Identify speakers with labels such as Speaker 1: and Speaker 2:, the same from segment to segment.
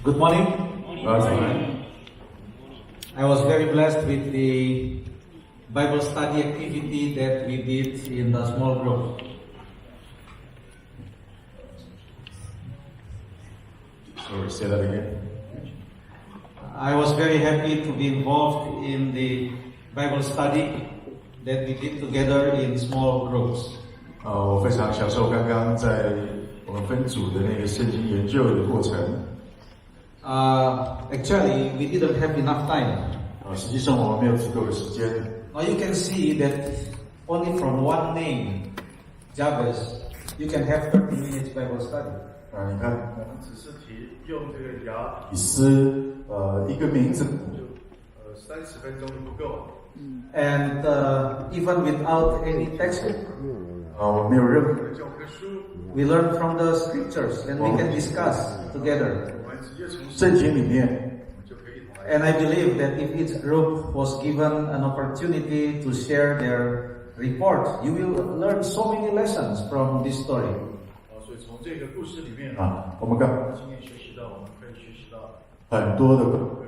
Speaker 1: Good morning. I was very blessed with the Bible study activity that we did in the small group.
Speaker 2: Sorry, say that again.
Speaker 1: I was very happy to be involved in the Bible study that we did together in small groups.
Speaker 2: 我非常享受刚刚在我们分组的那个圣经研究的过程。
Speaker 1: Actually, we didn't have enough time.
Speaker 2: 实际上我们没有足够的时间。
Speaker 1: Now you can see that only from one name, Jabez, you can have 30 minutes Bible study.
Speaker 2: 你看，我们只是用这个雅比斯一个名字，30分钟不够。
Speaker 1: And even without any textbook,
Speaker 2: 我没有任何的教科书。
Speaker 1: We learn from the scriptures and we can discuss together.
Speaker 2: 我们直接从圣经里面就可以。
Speaker 1: And I believe that if each group was given an opportunity to share their report, you will learn so many lessons from this story.
Speaker 2: 所以从这个故事里面我们刚经验学习到，我们可以学习到很多的功课。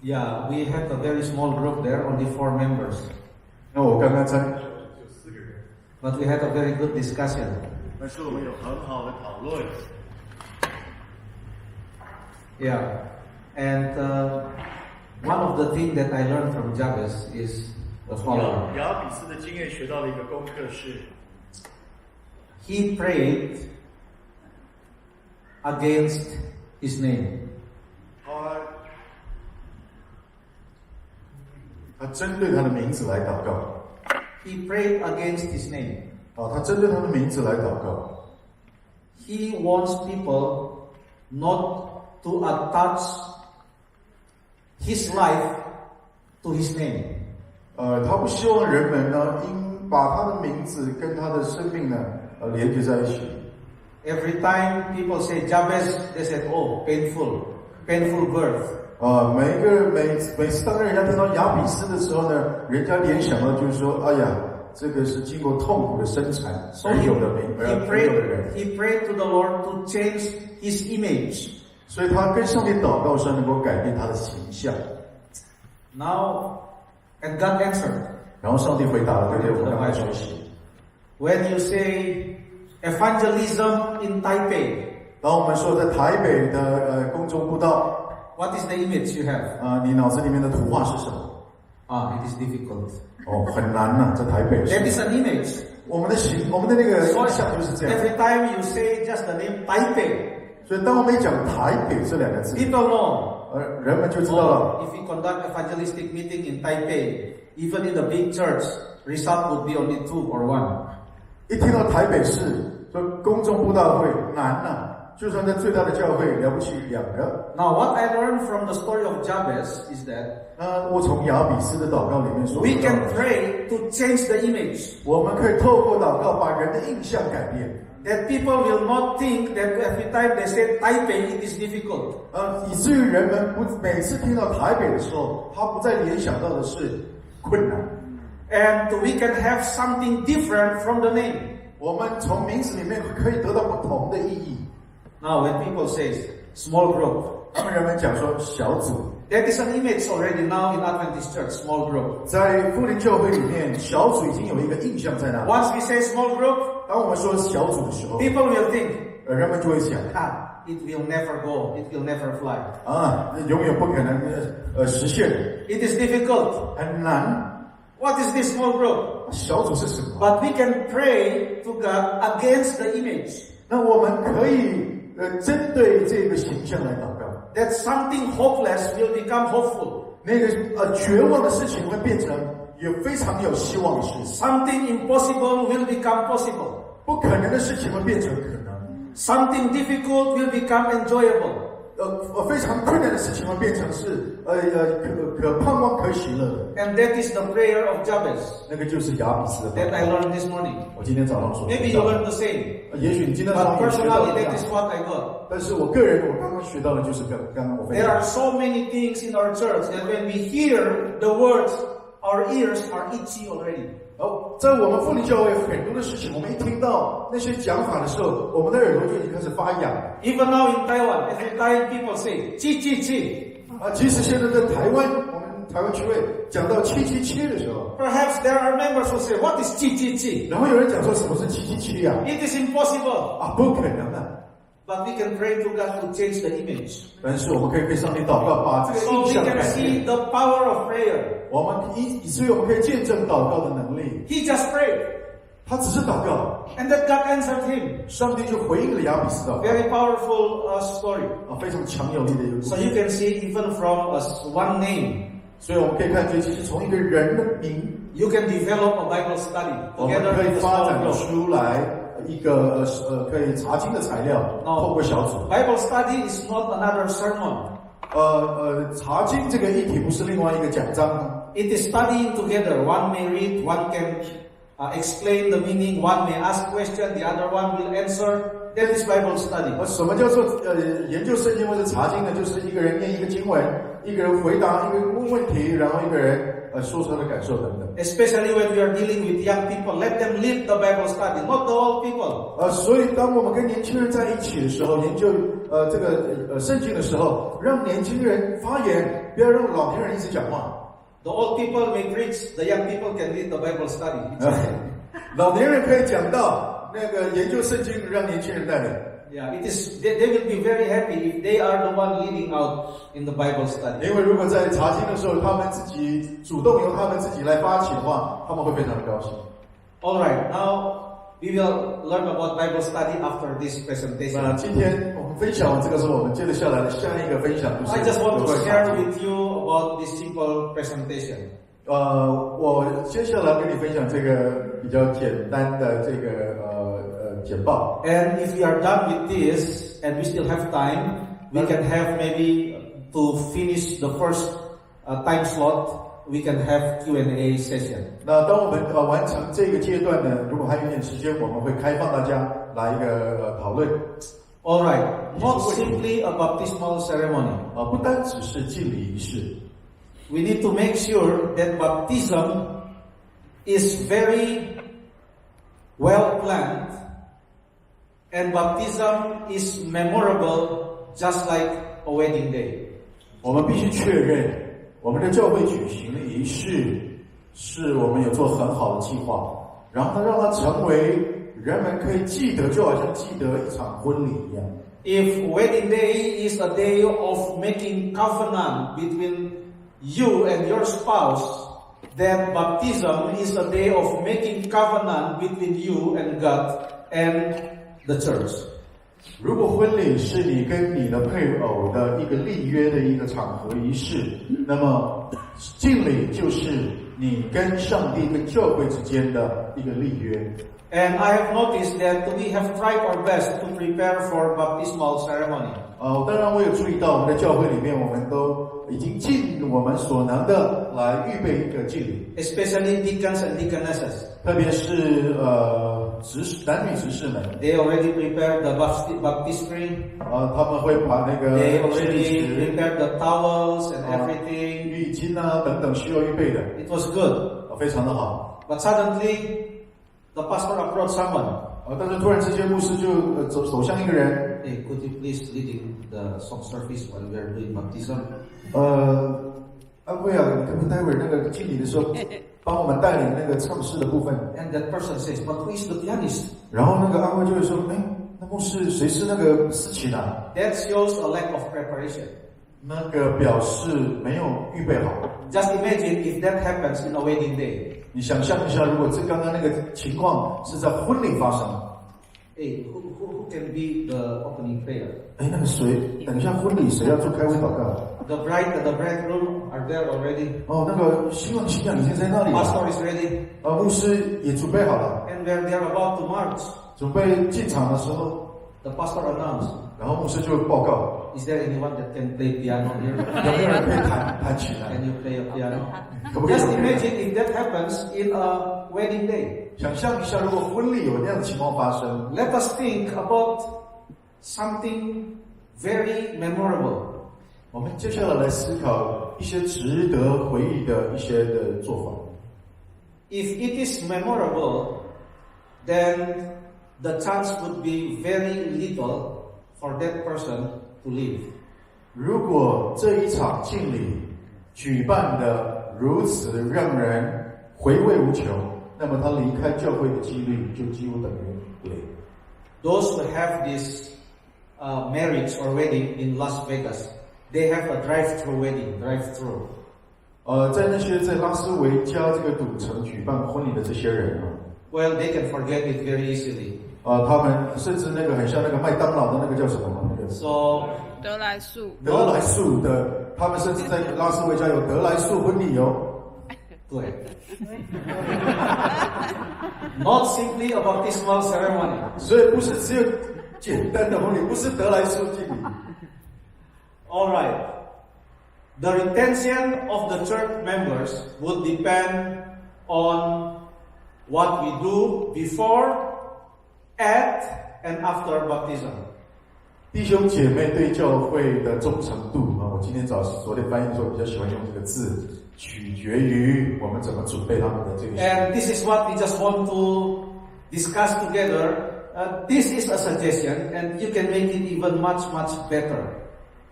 Speaker 1: Yeah, we had a very small group there, only 4 members.
Speaker 2: 那我刚刚参与就4个人。
Speaker 1: But we had a very good discussion.
Speaker 2: 但是我们有很好的讨论。
Speaker 1: Yeah, and one of the things that I learned from Jabez is the following.
Speaker 2: 雅比斯的经验学到的一个功课是
Speaker 1: He prayed against his name.
Speaker 2: 他针对他的名字来祷告。
Speaker 1: He prayed against his name.
Speaker 2: 他针对他的名字来祷告。
Speaker 1: He wants people not to attach his life to his name.
Speaker 2: 他不希望人们呢，应把他的名字跟他的生命呢，连接在一起。
Speaker 1: Every time people say Jabez, they said, "Oh, painful birth."
Speaker 2: 每次当人家听到雅比斯的时候呢，人家联想到就是说，哎呀，这个是经过痛苦的生产而有的人。
Speaker 1: He prayed to the Lord to change his image.
Speaker 2: 所以他跟上帝祷告说，能够改变他的形象。
Speaker 1: Now, and God answered.
Speaker 2: 然后上帝回答了，对不对？我们刚才学习。
Speaker 1: When you say evangelism in Taipei,
Speaker 2: 当我们说在台北的公众布道。
Speaker 1: What is the image you have?
Speaker 2: 你脑子里面的图画是什么
Speaker 1: ？It is difficult.
Speaker 2: 很难呐，在台北。
Speaker 1: That is an image.
Speaker 2: 我们的那个印象就是这样。
Speaker 1: Every time you say just the name Taipei,
Speaker 2: 所以当我们一讲台北这2个字
Speaker 1: ，people know.
Speaker 2: 人们就知道了。
Speaker 1: If we conduct evangelistic meeting in Taipei, even in the big church, result would be only 2 or 1.
Speaker 2: 一听到台北市说公众布道会难呐。就算在最大的教会，了不起2个。
Speaker 1: Now, what I learned from the story of Jabez is that
Speaker 2: 我从雅比斯的祷告里面说
Speaker 1: we can pray to change the image.
Speaker 2: 我们可以透过祷告把人的印象改变。
Speaker 1: That people will not think that every time they say Taipei, it is difficult.
Speaker 2: 以至于人们每次听到台北的时候，他不再联想到的是困难。
Speaker 1: And we can have something different from the name.
Speaker 2: 我们从名字里面可以得到不同的意义。
Speaker 1: Now, when people say small group,
Speaker 2: 人们讲说小组
Speaker 1: that is an image already now in Adventist Church, small group.
Speaker 2: 在福临教会里面，小组已经有一个印象在那里。
Speaker 1: Once we say small group,
Speaker 2: 当我们说小组的时候
Speaker 1: people will think,
Speaker 2: 人们就会想
Speaker 1: it will never go, it will never fly.
Speaker 2: 永远不可能实现。
Speaker 1: It is difficult.
Speaker 2: 很难。
Speaker 1: What is this small group?
Speaker 2: 小组是什么
Speaker 1: But we can pray to God against the image.
Speaker 2: 那我们可以针对这个形象来祷告。
Speaker 1: That something hopeless will become hopeful.
Speaker 2: 那个绝望的事情会变成有非常有希望的事。
Speaker 1: Something impossible will become possible.
Speaker 2: 不可能的事情会变成可能。
Speaker 1: Something difficult will become enjoyable.
Speaker 2: 非常困难的事情会变成是可盼望可喜乐的。
Speaker 1: And that is the prayer of Jabez.
Speaker 2: 那个就是雅比斯的。
Speaker 1: That I learned this morning.
Speaker 2: 我今天早上说。
Speaker 1: Maybe you learned the same.
Speaker 2: 也许你今天早上
Speaker 1: But personally, that is what I got.
Speaker 2: 但是我个人我刚刚学到的就是刚刚我分享。
Speaker 1: There are so many things in our church that when we hear the words, our ears are itchy already.
Speaker 2: 在我们妇女教会很多的事情，我们一听到那些讲法的时候，我们的耳朵就已经开始发痒。
Speaker 1: Even now in Taiwan, every time people say 777.
Speaker 2: 即使现在在台湾，我们台湾区会讲到777的时候
Speaker 1: Perhaps there are members who say, what is 777?
Speaker 2: 然后有人讲说什么是777啊？
Speaker 1: It is impossible.
Speaker 2: 不可能的。
Speaker 1: But we can pray to God to change the image.
Speaker 2: 但是我们可以跟上帝祷告，把这个
Speaker 1: So
Speaker 2: 印
Speaker 1: we
Speaker 2: 象
Speaker 1: can
Speaker 2: 改
Speaker 1: see
Speaker 2: 变。
Speaker 1: the power of prayer.
Speaker 2: 我们以至于我们可以见证祷告的能力。
Speaker 1: He just prayed.
Speaker 2: 他只是祷告，
Speaker 1: And that God answered him.
Speaker 2: 上帝就回应了亚比斯祷告。
Speaker 1: Very powerful story.
Speaker 2: 非常强有力的一个故
Speaker 1: So
Speaker 2: 事。
Speaker 1: you can see even from one name,
Speaker 2: 所以我们可以看见，其实从一个人的名，
Speaker 1: you can develop a Bible study
Speaker 2: 我们
Speaker 1: together
Speaker 2: 可以
Speaker 1: with a
Speaker 2: 发
Speaker 1: small
Speaker 2: 展
Speaker 1: group.
Speaker 2: 出来一个可以查经的材料，透过小组。
Speaker 1: Bible study is not another sermon.
Speaker 2: 查经这个议题不是另外一个讲章，
Speaker 1: It is studying together. One may read, one can explain the meaning, one may ask question, the other one will answer. That is Bible study.
Speaker 2: 什么叫做研究圣经或者查经呢？就是一个人念一个经文，一个人回答，一个人问问题，然后一个人说出他的感受等等。
Speaker 1: Especially when we are dealing with young people, let them lead the Bible study, not the old people.
Speaker 2: 所以当我们跟年轻人在一起的时候，研究这个圣经的时候，让年轻人发言，不要让老年人一直讲话。
Speaker 1: The old people may preach, the young people can lead the Bible study. It's okay.
Speaker 2: 老年人可以讲到那个研究圣经，让年轻人带领。
Speaker 1: Yeah, it is. They will be very happy if they are the one leading out in the Bible study.
Speaker 2: 因为如果在查经的时候，他们自己主动由他们自己来发起的话，他们会非常的高兴。
Speaker 1: All right, now we will learn about Bible study after this presentation.
Speaker 2: 那今天我们分享完这个之后，我们接着下来的下一个分享就是
Speaker 1: I just want to
Speaker 2: 有关
Speaker 1: share
Speaker 2: 查经。
Speaker 1: with you about this simple presentation.
Speaker 2: 我接下来跟你分享这个比较简单的这个简报。
Speaker 1: And if we are done with this and we still have time, we can have maybe to finish the first time slot, we can have Q&A session.
Speaker 2: 那当我们完成这个阶段呢，如果还有一点时间，我们会开放大家来一个讨论。
Speaker 1: All right, not simply a baptismal ceremony.
Speaker 2: 不单只是敬礼仪式。
Speaker 1: We need to make sure that baptism is very well planned and baptism is memorable just like a wedding day.
Speaker 2: 我们必须确认，我们的教会举行的仪式是我们有做很好的计划，然后呢，让它成为人们可以记得，就好像记得一场婚礼一样。
Speaker 1: If wedding day is a day of making covenant between you and your spouse, then baptism is a day of making covenant between you and God and the church.
Speaker 2: 如果婚礼是你跟你的配偶的一个立约的一个场合仪式，那么敬礼就是你跟上帝跟教会之间的一个立约。
Speaker 1: And I have noticed that we have tried our best to prepare for baptismal ceremony.
Speaker 2: 当然我有注意到我们的教会里面，我们都已经尽我们所能的来预备一个敬礼，
Speaker 1: Especially deacons and deaconesses.
Speaker 2: 特别是男女执事们，
Speaker 1: They already prepared the baptistry.
Speaker 2: 他们会把那个
Speaker 1: They
Speaker 2: 圣
Speaker 1: already
Speaker 2: 职、
Speaker 1: prepared the towels and everything.
Speaker 2: 浴巾等等需要预备的，
Speaker 1: It was good.
Speaker 2: 非常的好。
Speaker 1: But suddenly, the pastor approached someone.
Speaker 2: 但是突然之间，牧师就走向一个人。
Speaker 1: Hey, could you please leading the song service while we are doing baptism?
Speaker 2: 安慰啊，你可不可以待会儿那个敬礼的时候，帮我们带领那个唱诗的部分？
Speaker 1: And that person says, but who is the pianist?
Speaker 2: 然后那个安慰就会说，那牧师谁是那个司琴啊？
Speaker 1: That shows a lack of preparation.
Speaker 2: 那个表示没有预备好。
Speaker 1: Just imagine if that happens in a wedding day.
Speaker 2: 你想象一下，如果刚刚那个情况是在婚礼发生，
Speaker 1: Hey, who can be the opening prayer?
Speaker 2: 那个谁，等一下婚礼谁要做开会祷告？
Speaker 1: The bride and the bridegroom are there already.
Speaker 2: 那个新郎新娘已经在那里了。
Speaker 1: Pastor is ready.
Speaker 2: 牧师也准备好了。
Speaker 1: And when they are about to march,
Speaker 2: 准备进场的时候，
Speaker 1: the pastor announced,
Speaker 2: 然后牧师就报告，
Speaker 1: is there anyone that can play piano here?
Speaker 2: 有没有人可以弹琴来？
Speaker 1: Can you play a piano?
Speaker 2: 可不可以？
Speaker 1: Just imagine if that happens in a wedding day.
Speaker 2: 想象一下，如果婚礼有那样的情况发生，
Speaker 1: Let us think about something very memorable.
Speaker 2: 我们接下来来思考一些值得回忆的一些的做法。
Speaker 1: if it is memorable, then the chance would be very little for that person to live.
Speaker 2: 如果这一场敬礼举办的如此让人回味无穷，那么他离开教会的几率就几乎等于零。
Speaker 1: Those who have this marriage or wedding in Las Vegas, they have a drive-through wedding, drive-through.
Speaker 2: 在那些在拉斯维加这个赌城举办婚礼的这些人啊，
Speaker 1: Well, they can forget it very easily.
Speaker 2: 他们甚至那个很像那个麦当劳的那个叫什么那个
Speaker 1: So
Speaker 3: 得来速
Speaker 2: 的，他们甚至在拉斯维加有得来速婚礼哦。
Speaker 1: 对，not simply a baptismal ceremony.
Speaker 2: 所以不是只有简单的婚礼，不是得来速敬礼。
Speaker 1: All right. The retention of the church members would depend on what we do before, at, and after baptism.
Speaker 2: 弟兄姐妹对教会的忠诚度啊，我昨天翻译的时候比较喜欢用这个字，取决于我们怎么准备他们的这个。
Speaker 1: And this is what we just want to discuss together. This is a suggestion, and you can make it even much better.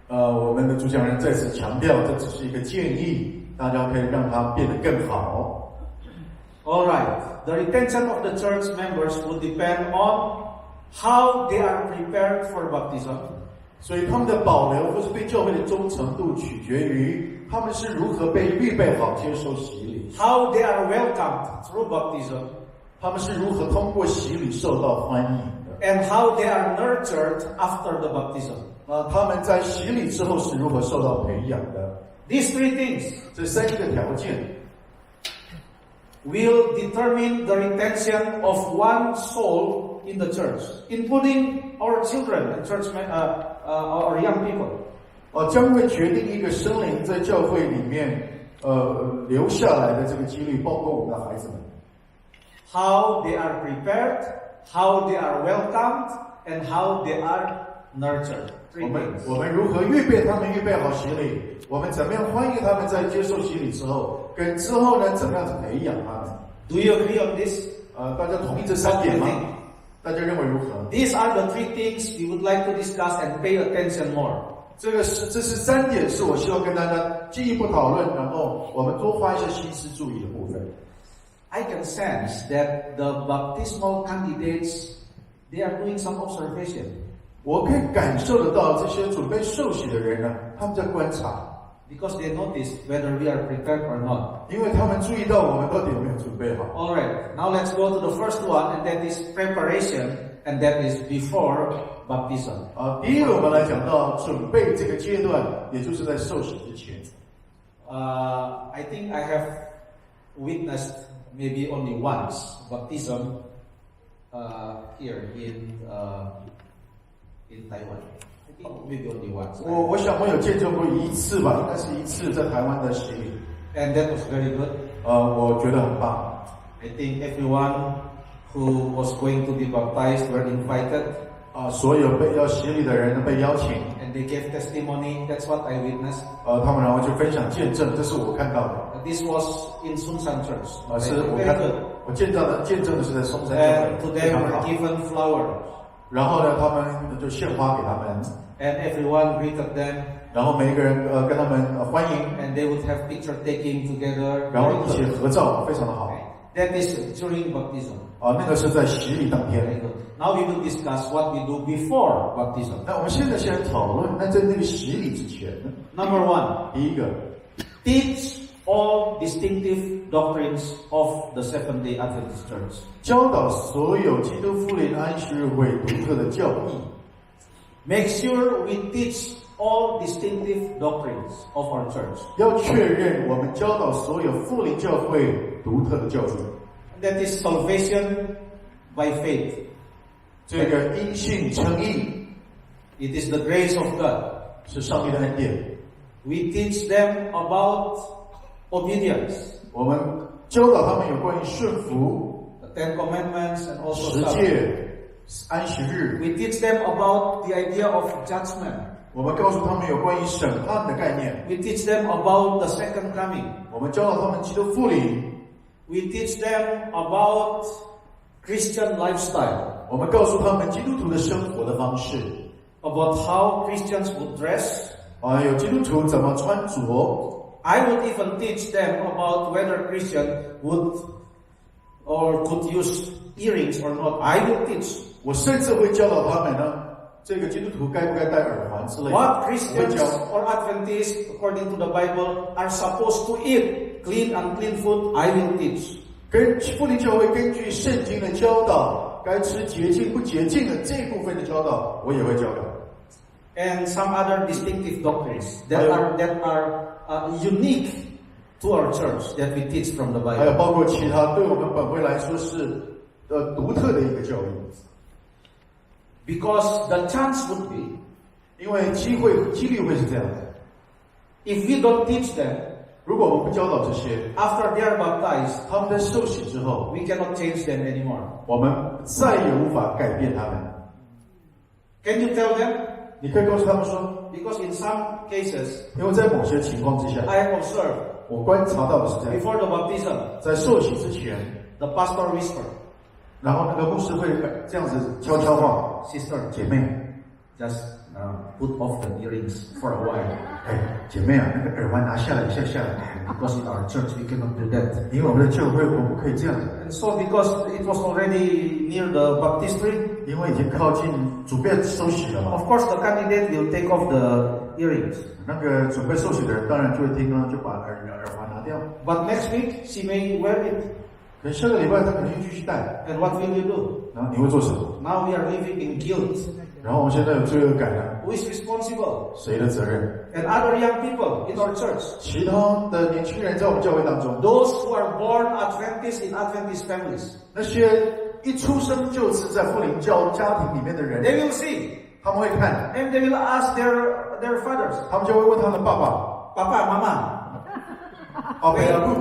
Speaker 2: 我们的主讲人再次强调，这只是一个建议，大家可以让它变得更好。
Speaker 1: All right. The retention of the church members would depend on how they are prepared for baptism.
Speaker 2: 所以他们的保留或是对教会的忠诚度，取决于他们是如何被预备好接受洗礼。
Speaker 1: How they are welcomed through baptism.
Speaker 2: 他们是如何通过洗礼受到欢迎的。
Speaker 1: And how they are nurtured after the baptism.
Speaker 2: 他们在洗礼之后是如何受到培养的。
Speaker 1: These three things
Speaker 2: 这三个条件
Speaker 1: will determine the retention of one soul in the church, including our children and our young people.
Speaker 2: 将会决定一个生灵在教会里面留下来的这个几率，包括我们的孩子们。
Speaker 1: How they are prepared, how they are welcomed, and how they are nurtured.
Speaker 2: 我们如何预备他们预备好洗礼？我们怎么样欢迎他们在接受洗礼之后？跟之后呢，怎么样培养他们
Speaker 1: Do you agree on this?
Speaker 2: 大家同意这三点吗？大家认为如何
Speaker 1: These are the three things we would like to discuss and pay attention more.
Speaker 2: 这是三点，是我希望跟大家进一步讨论，然后我们多花一些心思注意的部分。
Speaker 1: I can sense that the baptismal candidates, they are doing some observation.
Speaker 2: 我可以感受得到这些准备受洗的人呢，他们在观察。
Speaker 1: Because they notice whether we are prepared or not.
Speaker 2: 因为他们注意到我们到底有没有准备好。
Speaker 1: All right, now let's go to the first one, and that is preparation, and that is before baptism.
Speaker 2: 第一个我们来讲到准备这个阶段，也就是在受洗之前。
Speaker 1: I think I have witnessed maybe only once baptism here in Taiwan. I think maybe only once.
Speaker 2: 我想我有见证过一次吧，应该是一次在台湾的洗礼。
Speaker 1: And that was very good.
Speaker 2: 我觉得很棒。
Speaker 1: I think everyone who was going to be baptized were invited.
Speaker 2: 所有要洗礼的人被邀请。
Speaker 1: And they gave testimony. That's what I witnessed.
Speaker 2: 他们然后就分享见证，这是我看到的。
Speaker 1: This was in Sunsan Church.
Speaker 2: 是我见证的是在松山教
Speaker 1: And
Speaker 2: 会。
Speaker 1: to them were given flowers.
Speaker 2: 然后呢，他们就献花给他们。
Speaker 1: And everyone greeted them.
Speaker 2: 然后每一个人跟他们欢迎。
Speaker 1: And they would have picture taking together.
Speaker 2: 然后一起合照，非常的好。
Speaker 1: That is during baptism.
Speaker 2: 那个是在洗礼当天。
Speaker 1: Now we will discuss what we do before baptism.
Speaker 2: 那我们现在先讨论，那在那个洗礼之前呢
Speaker 1: Number one,
Speaker 2: 第一个
Speaker 1: teach all distinctive doctrines of the Seventh-day Adventist Church.
Speaker 2: 教导所有基督复临安息日会独特的教义。
Speaker 1: Make sure we teach all distinctive doctrines of our church.
Speaker 2: 要确认我们教导所有复临教会独特的教义。
Speaker 1: That is salvation by faith.
Speaker 2: 这个因信称义
Speaker 1: It is the grace of God.
Speaker 2: 是上帝的恩典。
Speaker 1: We teach them about obedience.
Speaker 2: 我们教导他们有关于顺服、
Speaker 1: The Ten Commandments and also
Speaker 2: 十诫、安息日。
Speaker 1: We teach them about the idea of judgment.
Speaker 2: 我们告诉他们有关于审判的概念。
Speaker 1: We teach them about the second coming.
Speaker 2: 我们教导他们基督复临。
Speaker 1: We teach them about Christian lifestyle,
Speaker 2: 我们告诉他们基督徒的生活的方式，
Speaker 1: about how Christians would dress.
Speaker 2: 有基督徒怎么穿着。
Speaker 1: I would even teach them about whether Christian would or could use earrings or not. I will teach.
Speaker 2: 我甚至会教导他们呢，这个基督徒该不该戴耳环之类的。
Speaker 1: What
Speaker 2: 我会
Speaker 1: Christians
Speaker 2: 教
Speaker 1: or Adventists, according to the Bible, are supposed to eat. Clean and unclean food, I will teach.
Speaker 2: 跟福音教会根据圣经的教导，该吃洁净不洁净的这部分的教导，我也会教导。
Speaker 1: And some other distinctive doctrines that are unique to our church that we teach from the
Speaker 2: 还有
Speaker 1: Bible.
Speaker 2: 包括其他对我们本会来说是独特的一个教育，
Speaker 1: Because the chance would be,
Speaker 2: 因为几率会是这样的。
Speaker 1: if we don't teach them,
Speaker 2: 如果我们不教导这些，
Speaker 1: after they are baptized,
Speaker 2: 他们在受洗之后，
Speaker 1: we cannot change them anymore.
Speaker 2: 我们再也无法改变他们。
Speaker 1: Can you tell them?
Speaker 2: 你可以告诉他们说，
Speaker 1: Because in some cases,
Speaker 2: 因为在某些情况之下，
Speaker 1: I have observed
Speaker 2: 我观察到的是这样，
Speaker 1: before the baptism,
Speaker 2: 在受洗之前，
Speaker 1: the pastor whispered,
Speaker 2: 然后那个牧师会这样子悄悄话，
Speaker 1: Sister,
Speaker 2: 姐妹，
Speaker 1: just put off the earrings for a while.
Speaker 2: 哎，姐妹啊，那个耳环拿下来一下下来，
Speaker 1: Because in our church we cannot do that.
Speaker 2: 因为我们的教会我们不可以这样子，
Speaker 1: And so because it was already near the baptistry,
Speaker 2: 因为已经靠近准备受洗了嘛。
Speaker 1: of course the candidate will take off the earrings.
Speaker 2: 那个准备受洗的人当然就会听了，就把耳环拿掉。
Speaker 1: But next week she may wear it.
Speaker 2: 可下个礼拜他可能又继续戴，
Speaker 1: And what will you do?
Speaker 2: 然后你会做什么？
Speaker 1: Now we are living in guilt.
Speaker 2: 然后我们现在有罪恶感了，
Speaker 1: Who is responsible?
Speaker 2: 谁的责任？
Speaker 1: And other young people in our church.
Speaker 2: 其他的年轻人在我们教会当中，
Speaker 1: Those who are born Adventists in Adventist families.
Speaker 2: 那些一出生就是在福临教家庭里面的人，
Speaker 1: They will see.
Speaker 2: 他们会看，
Speaker 1: And they will ask their fathers.
Speaker 2: 他们就会问他的爸爸、
Speaker 1: Papa, Mama,
Speaker 2: 阿伯、阿姑，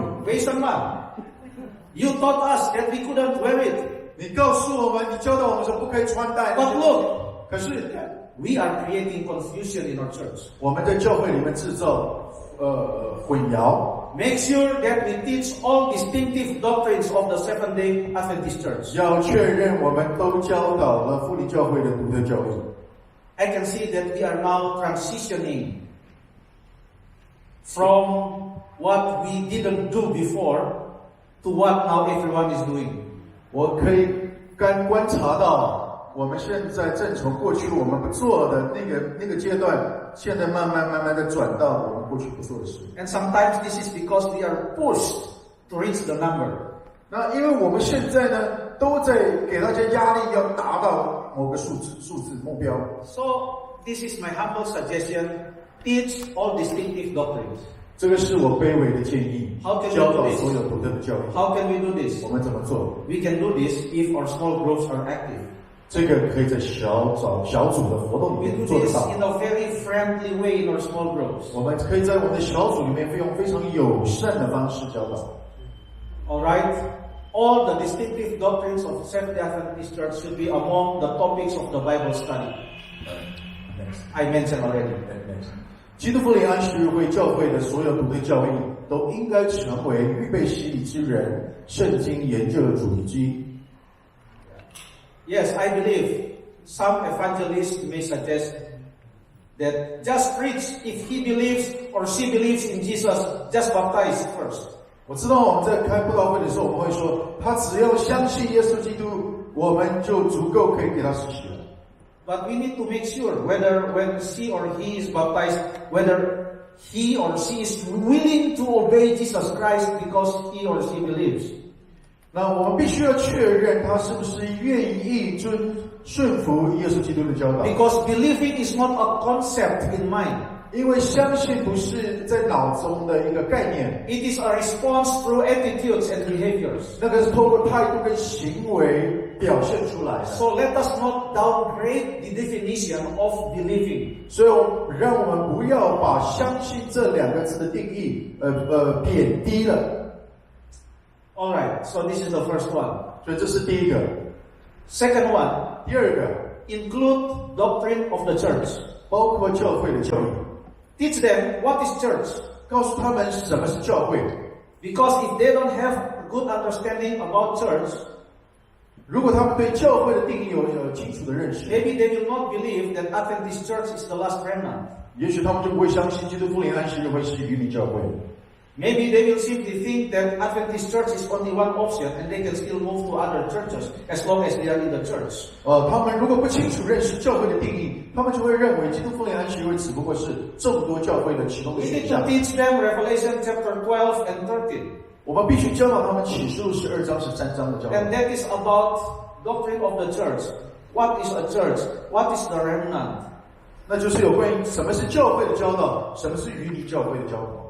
Speaker 1: you taught us that we couldn't wear it.
Speaker 2: 你告诉我们，你教导我们说不可以穿戴。
Speaker 1: But look,
Speaker 2: 可是
Speaker 1: we are creating confusion in our church.
Speaker 2: 我们在教会里面制造混淆。
Speaker 1: Make sure that we teach all distinctive doctrines of the Seventh-day Adventist Church.
Speaker 2: 要确认我们都教导了福临教会的独特教义。
Speaker 1: I can see that we are now transitioning from what we didn't do before to what now everyone is doing.
Speaker 2: 我可以观察到，我们现在正从过去我们不做的那个阶段，现在慢慢的转到我们过去不做的事。
Speaker 1: And sometimes this is because we are pushed to reach the number.
Speaker 2: 那因为我们现在呢，都在给大家压力，要达到某个数字目标。
Speaker 1: So this is my humble suggestion. Teach all distinctive doctrines.
Speaker 2: 这个是我卑微的建议，
Speaker 1: How can we
Speaker 2: 教导
Speaker 1: do this?
Speaker 2: 所有独特的教育。
Speaker 1: How can we do this?
Speaker 2: 我们怎么做？
Speaker 1: We can do this if our small groups are active.
Speaker 2: 这个可以在小组的活动里
Speaker 1: We
Speaker 2: 面
Speaker 1: do
Speaker 2: 做得
Speaker 1: this
Speaker 2: 到。
Speaker 1: in a very friendly way in our small groups.
Speaker 2: 我们可以在我们的小组里面用非常友善的方式教导。
Speaker 1: Alright? All the distinctive doctrines of Seventh-day Adventist Church should be among the topics of the Bible study. I mentioned already.
Speaker 2: 基督福临安息日会教会的所有独特教义都应该成为预备洗礼之人圣经研究的主题之一。
Speaker 1: Yes, I believe some evangelists may suggest that just preach if he believes or she believes in Jesus, just baptize first.
Speaker 2: 我知道我们在开布道会的时候，我们会说，他只要相信耶稣基督，我们就足够可以给他施洗了。
Speaker 1: But we need to make sure whether when she or he is baptized, whether he or she is willing to obey Jesus Christ because he or she believes.
Speaker 2: 那我们必须要确认他是不是愿意顺服耶稣基督的教导，
Speaker 1: Because believing is not a concept in mind.
Speaker 2: 因为相信不是在脑中的一个概念，
Speaker 1: It is a response through attitudes and behaviors.
Speaker 2: 那个是透过态度跟行为表现出来的。
Speaker 1: So let us not downgrade the definition of believing.
Speaker 2: 所以让我们不要把相信这两个字的定义贬低了。
Speaker 1: Alright, so this is the first one.
Speaker 2: 所以这是第一个。
Speaker 1: Second one,
Speaker 2: 第二个，
Speaker 1: include doctrine of the church.
Speaker 2: 包括教会的教育，
Speaker 1: Teach them what is church.
Speaker 2: 告诉他们什么是教会。
Speaker 1: Because if they don't have good understanding about church,
Speaker 2: 如果他们对教会的定义有清楚的认识，
Speaker 1: maybe they will not believe that Adventist Church is the last remnant.
Speaker 2: 也许他们就不会相信基督复临安息日会是渔民教会。
Speaker 1: Maybe they will simply think that Adventist Church is only one option and they can still move to other churches as long as they are in the church.
Speaker 2: 他们如果不清楚认识教会的定义，他们就会认为基督复临安息日会只不过是众多教会的其中的
Speaker 1: We
Speaker 2: 选
Speaker 1: need
Speaker 2: 项
Speaker 1: to。teach them Revelation chapter 12 and 13.
Speaker 2: 我们必须教导他们启示录12章13章的教导。
Speaker 1: And that is about doctrine of the church. What is a church? What is the remnant?
Speaker 2: 那就是有关于什么是教会的教导，什么是渔民教会的教导。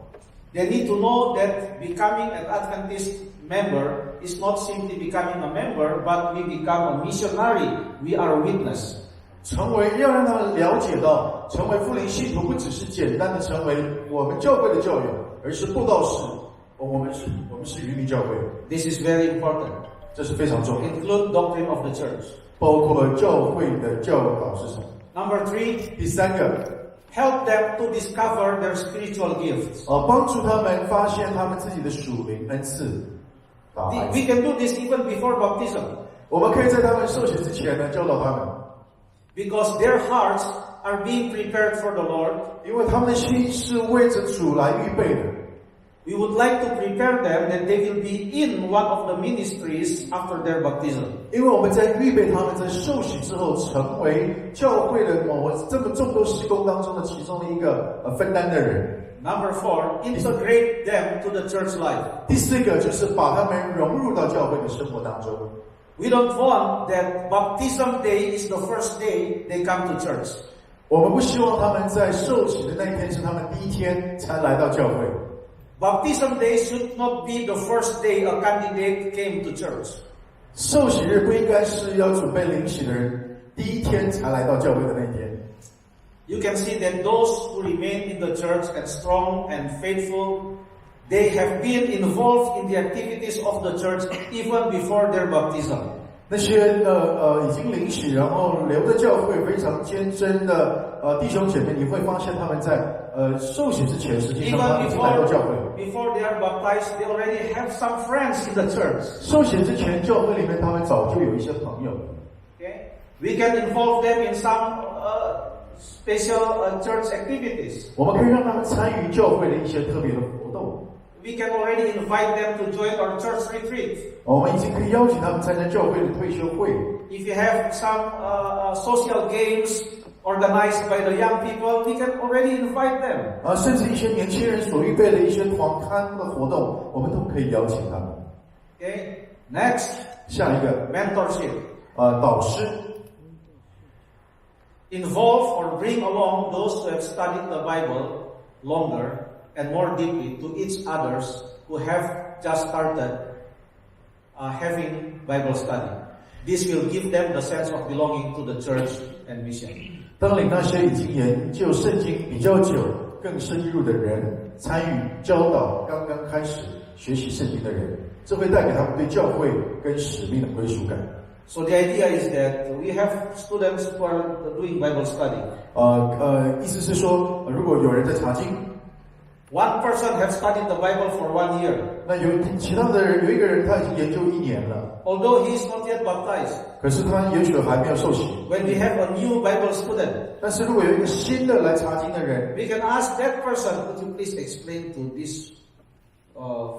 Speaker 1: They need to know that becoming an Adventist member is not simply becoming a member, but we become a missionary. We are a witness.
Speaker 2: 要让他们了解到，成为复临信徒不只是简单的成为我们教会的教友，而是布道士。我们是渔民教会。
Speaker 1: This is very important.
Speaker 2: 这是非常重要。
Speaker 1: Include doctrine of the church.
Speaker 2: 包括教会的教导是什么？
Speaker 1: Number 3,
Speaker 2: 第三个。
Speaker 1: help them to discover their spiritual gifts.
Speaker 2: 帮助他们发现他们自己的属灵恩赐。
Speaker 1: We can do this even before baptism.
Speaker 2: 我们可以在他们受洗之前呢，教导他们。
Speaker 1: Because their hearts are being prepared for the Lord.
Speaker 2: 因为他们的心是为着主来预备的。
Speaker 1: We would like to prepare them that they will be in one of the ministries after their baptism.
Speaker 2: 因为我们在预备他们在受洗之后，成为教会的这么众多事工当中的其中的一个分担的人。
Speaker 1: Number 4, integrate them to the church life.
Speaker 2: 第四个就是把他们融入到教会的生活当中。
Speaker 1: We don't want that baptism day is the first day they come to church.
Speaker 2: 我们不希望他们在受洗的那一天是他们第一天才来到教会。
Speaker 1: Baptism day should not be the first day a candidate came to church.
Speaker 2: 受洗日不应该是要准备领洗的人第一天才来到教会的那一天。
Speaker 1: You can see that those who remain in the church and strong and faithful, they have been involved in the activities of the church even before their baptism.
Speaker 2: 那些已经领洗然后留在教会非常坚贞的弟兄姐妹，你会发现他们在受洗之前，实际上他们已经来到教会。
Speaker 1: Before they are baptized, they already have some friends in the church.
Speaker 2: 受洗之前，教会里面他们早就有一些朋友。
Speaker 1: Okay, we can involve them in some special church activities.
Speaker 2: 我们可以让他们参与教会的一些特别的活动。
Speaker 1: We can already invite them to join our church retreat.
Speaker 2: 我们已经可以邀请他们参加教会的退休会。
Speaker 1: If you have some social games organized by the young people, we can already invite them.
Speaker 2: 甚至一些年轻人所预备的一些团刊的活动，我们都可以邀请他们。
Speaker 1: Okay, next.
Speaker 2: 下一个
Speaker 1: mentorship.
Speaker 2: 导师。
Speaker 1: Involve or bring along those who have studied the Bible longer and more deeply to each others who have just started having Bible study. This will give them the sense of belonging to the church and mission.
Speaker 2: 当领那些已经研究圣经比较久、更深入的人参与教导刚刚开始学习圣经的人，这会带给他们对教会跟使命的归属感。
Speaker 1: So the idea is that we have students who are doing Bible study.
Speaker 2: 意思是说，如果有人在查经。
Speaker 1: One person has studied the Bible for 1 year.
Speaker 2: 那其他的人，有一个人他已经研究1年了。
Speaker 1: Although he is not yet baptized.
Speaker 2: 可是他也许还没有受洗。
Speaker 1: When we have a new Bible student.
Speaker 2: 但是如果有一个新的来查经的人
Speaker 1: ，we can ask that person, "Could you please explain to this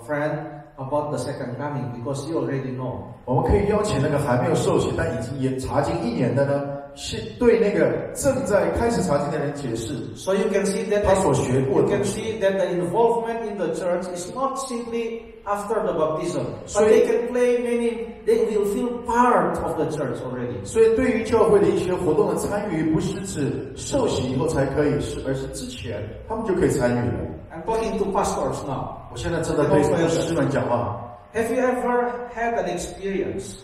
Speaker 1: friend about the second coming, because you already know."
Speaker 2: 我们可以邀请那个还没有受洗但已经也查经1年的呢，是对那个正在开始查经的人解释。
Speaker 1: So you can see that
Speaker 2: 他所学过的。
Speaker 1: You can see that the involvement in the church is not simply after the baptism, but they can play they will feel part of the church already.
Speaker 2: 所以对于教会的一些活动的参与，不是指受洗以后才可以，而是之前他们就可以参与了。
Speaker 1: I'm talking to pastors now.
Speaker 2: 我现在正在对牧师们讲话。
Speaker 1: Have you ever had an experience?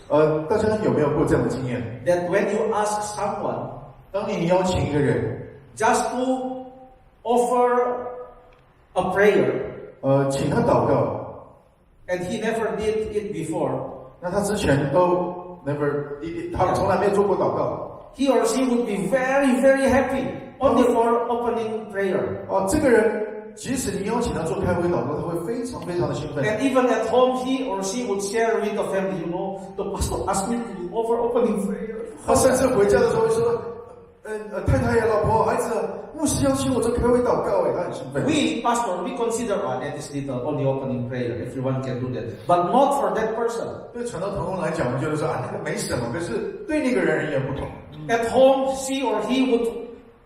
Speaker 2: 大家有没有过这样的经验
Speaker 1: ？That when you ask someone,
Speaker 2: 当你邀请一个人
Speaker 1: just to offer a prayer,
Speaker 2: 请他祷告
Speaker 1: and he never did it before.
Speaker 2: 那他之前都 他从来没有做过祷告。
Speaker 1: He or she would be very, very happy only for opening prayer.
Speaker 2: 这个人即使你邀请他做开会祷告，他会非常非常的兴奋。
Speaker 1: And even at home, he or she would share with the family, the pastor asked me to offer opening prayer.
Speaker 2: 他甚至回家的时候会说，太太呀、老婆、孩子，牧师邀请我做开会祷告，他很兴奋。
Speaker 1: We, pastor, we consider, that is the only opening prayer. Everyone can do that. But not for that person.
Speaker 2: 对传道同工来讲，我们觉得说那个没什么，可是对那个人而言不同。
Speaker 1: At home, she or he would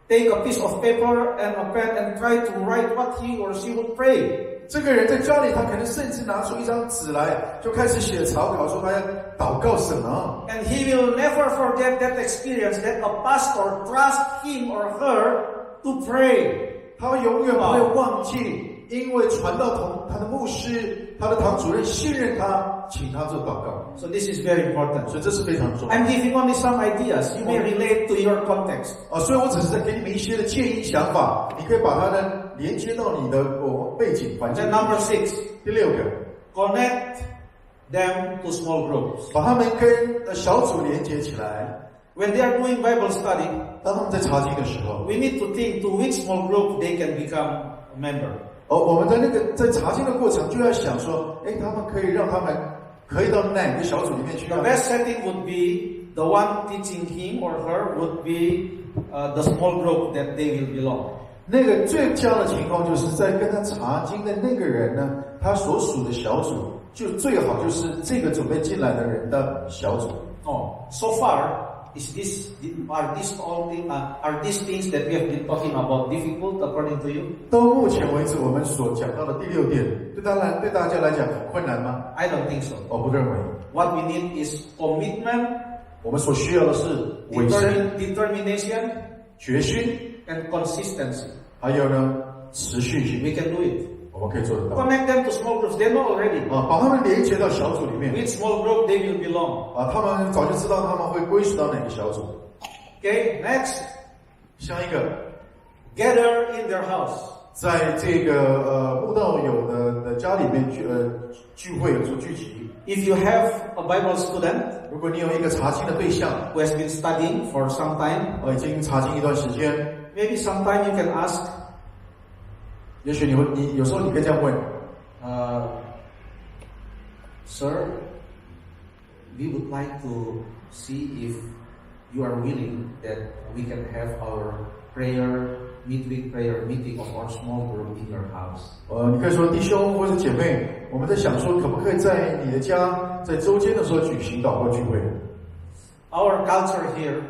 Speaker 1: take a piece of paper and a pen and try to write what he or she would pray.
Speaker 2: 这个人在家里，他可能甚至拿出一张纸来，就开始写草稿，说他要祷告什么。
Speaker 1: And he will never forget that experience that a pastor trusts him or her to pray.
Speaker 2: 他永远不会忘记，因为传道他的牧师、他的堂主任信任他，请他做祷告。
Speaker 1: So this is very important.
Speaker 2: 所以这是非常重要。
Speaker 1: I'm giving only some ideas. You may relate to your context.
Speaker 2: 所以我只是在给你们一些的建议想法，你可以把它呢连接到你的背景环境。
Speaker 1: Then number 6.
Speaker 2: 第6个
Speaker 1: Connect them to small groups.
Speaker 2: 把他们跟小组连接起来。
Speaker 1: When they are doing Bible study,
Speaker 2: 当他们在查经的时候，
Speaker 1: we need to think to which small group they can become a member.
Speaker 2: 我们在查经的过程就要想说，他们可以到哪个小组里面去？
Speaker 1: The best setting would be the one teaching him or her would be the small group that they will belong.
Speaker 2: 那个最佳的情况就是在跟他查经的那个人呢，他所属的小组就最好就是这个准备进来的人的小组。
Speaker 1: So far, are these things that we have been talking about difficult according to you?
Speaker 2: 到目前为止，我们所讲到的第6点，对大家来讲很困难吗？
Speaker 1: I don't think so.
Speaker 2: 我不认为。
Speaker 1: What we need is commitment,
Speaker 2: 我们所需要的是委身、
Speaker 1: determination,
Speaker 2: 决心
Speaker 1: and consistency.
Speaker 2: 还有呢持续性。
Speaker 1: We can do it.
Speaker 2: 我们可以做得到。
Speaker 1: Connect them to small groups. They know already.
Speaker 2: 把他们连接到小组里面。
Speaker 1: Which small group they will belong.
Speaker 2: 他们早就知道他们会归属到哪个小组。
Speaker 1: Okay, next.
Speaker 2: 下一个
Speaker 1: Gather in their house.
Speaker 2: 在这个慕道友的家里面聚会做聚集。
Speaker 1: If you have a Bible student,
Speaker 2: 如果你有一个查经的对象
Speaker 1: who has been studying for some time,
Speaker 2: 已经查经一段时间
Speaker 1: maybe sometime you can ask,
Speaker 2: 也许你有时候你可以这样问
Speaker 1: Sir, we would like to see if you are willing that we can have our midweek prayer meeting of our small group in your house.
Speaker 2: 你可以说弟兄或者姐妹，我们在想说可不可以在你的家在周间的时候举行祷告聚会。
Speaker 1: Our culture here,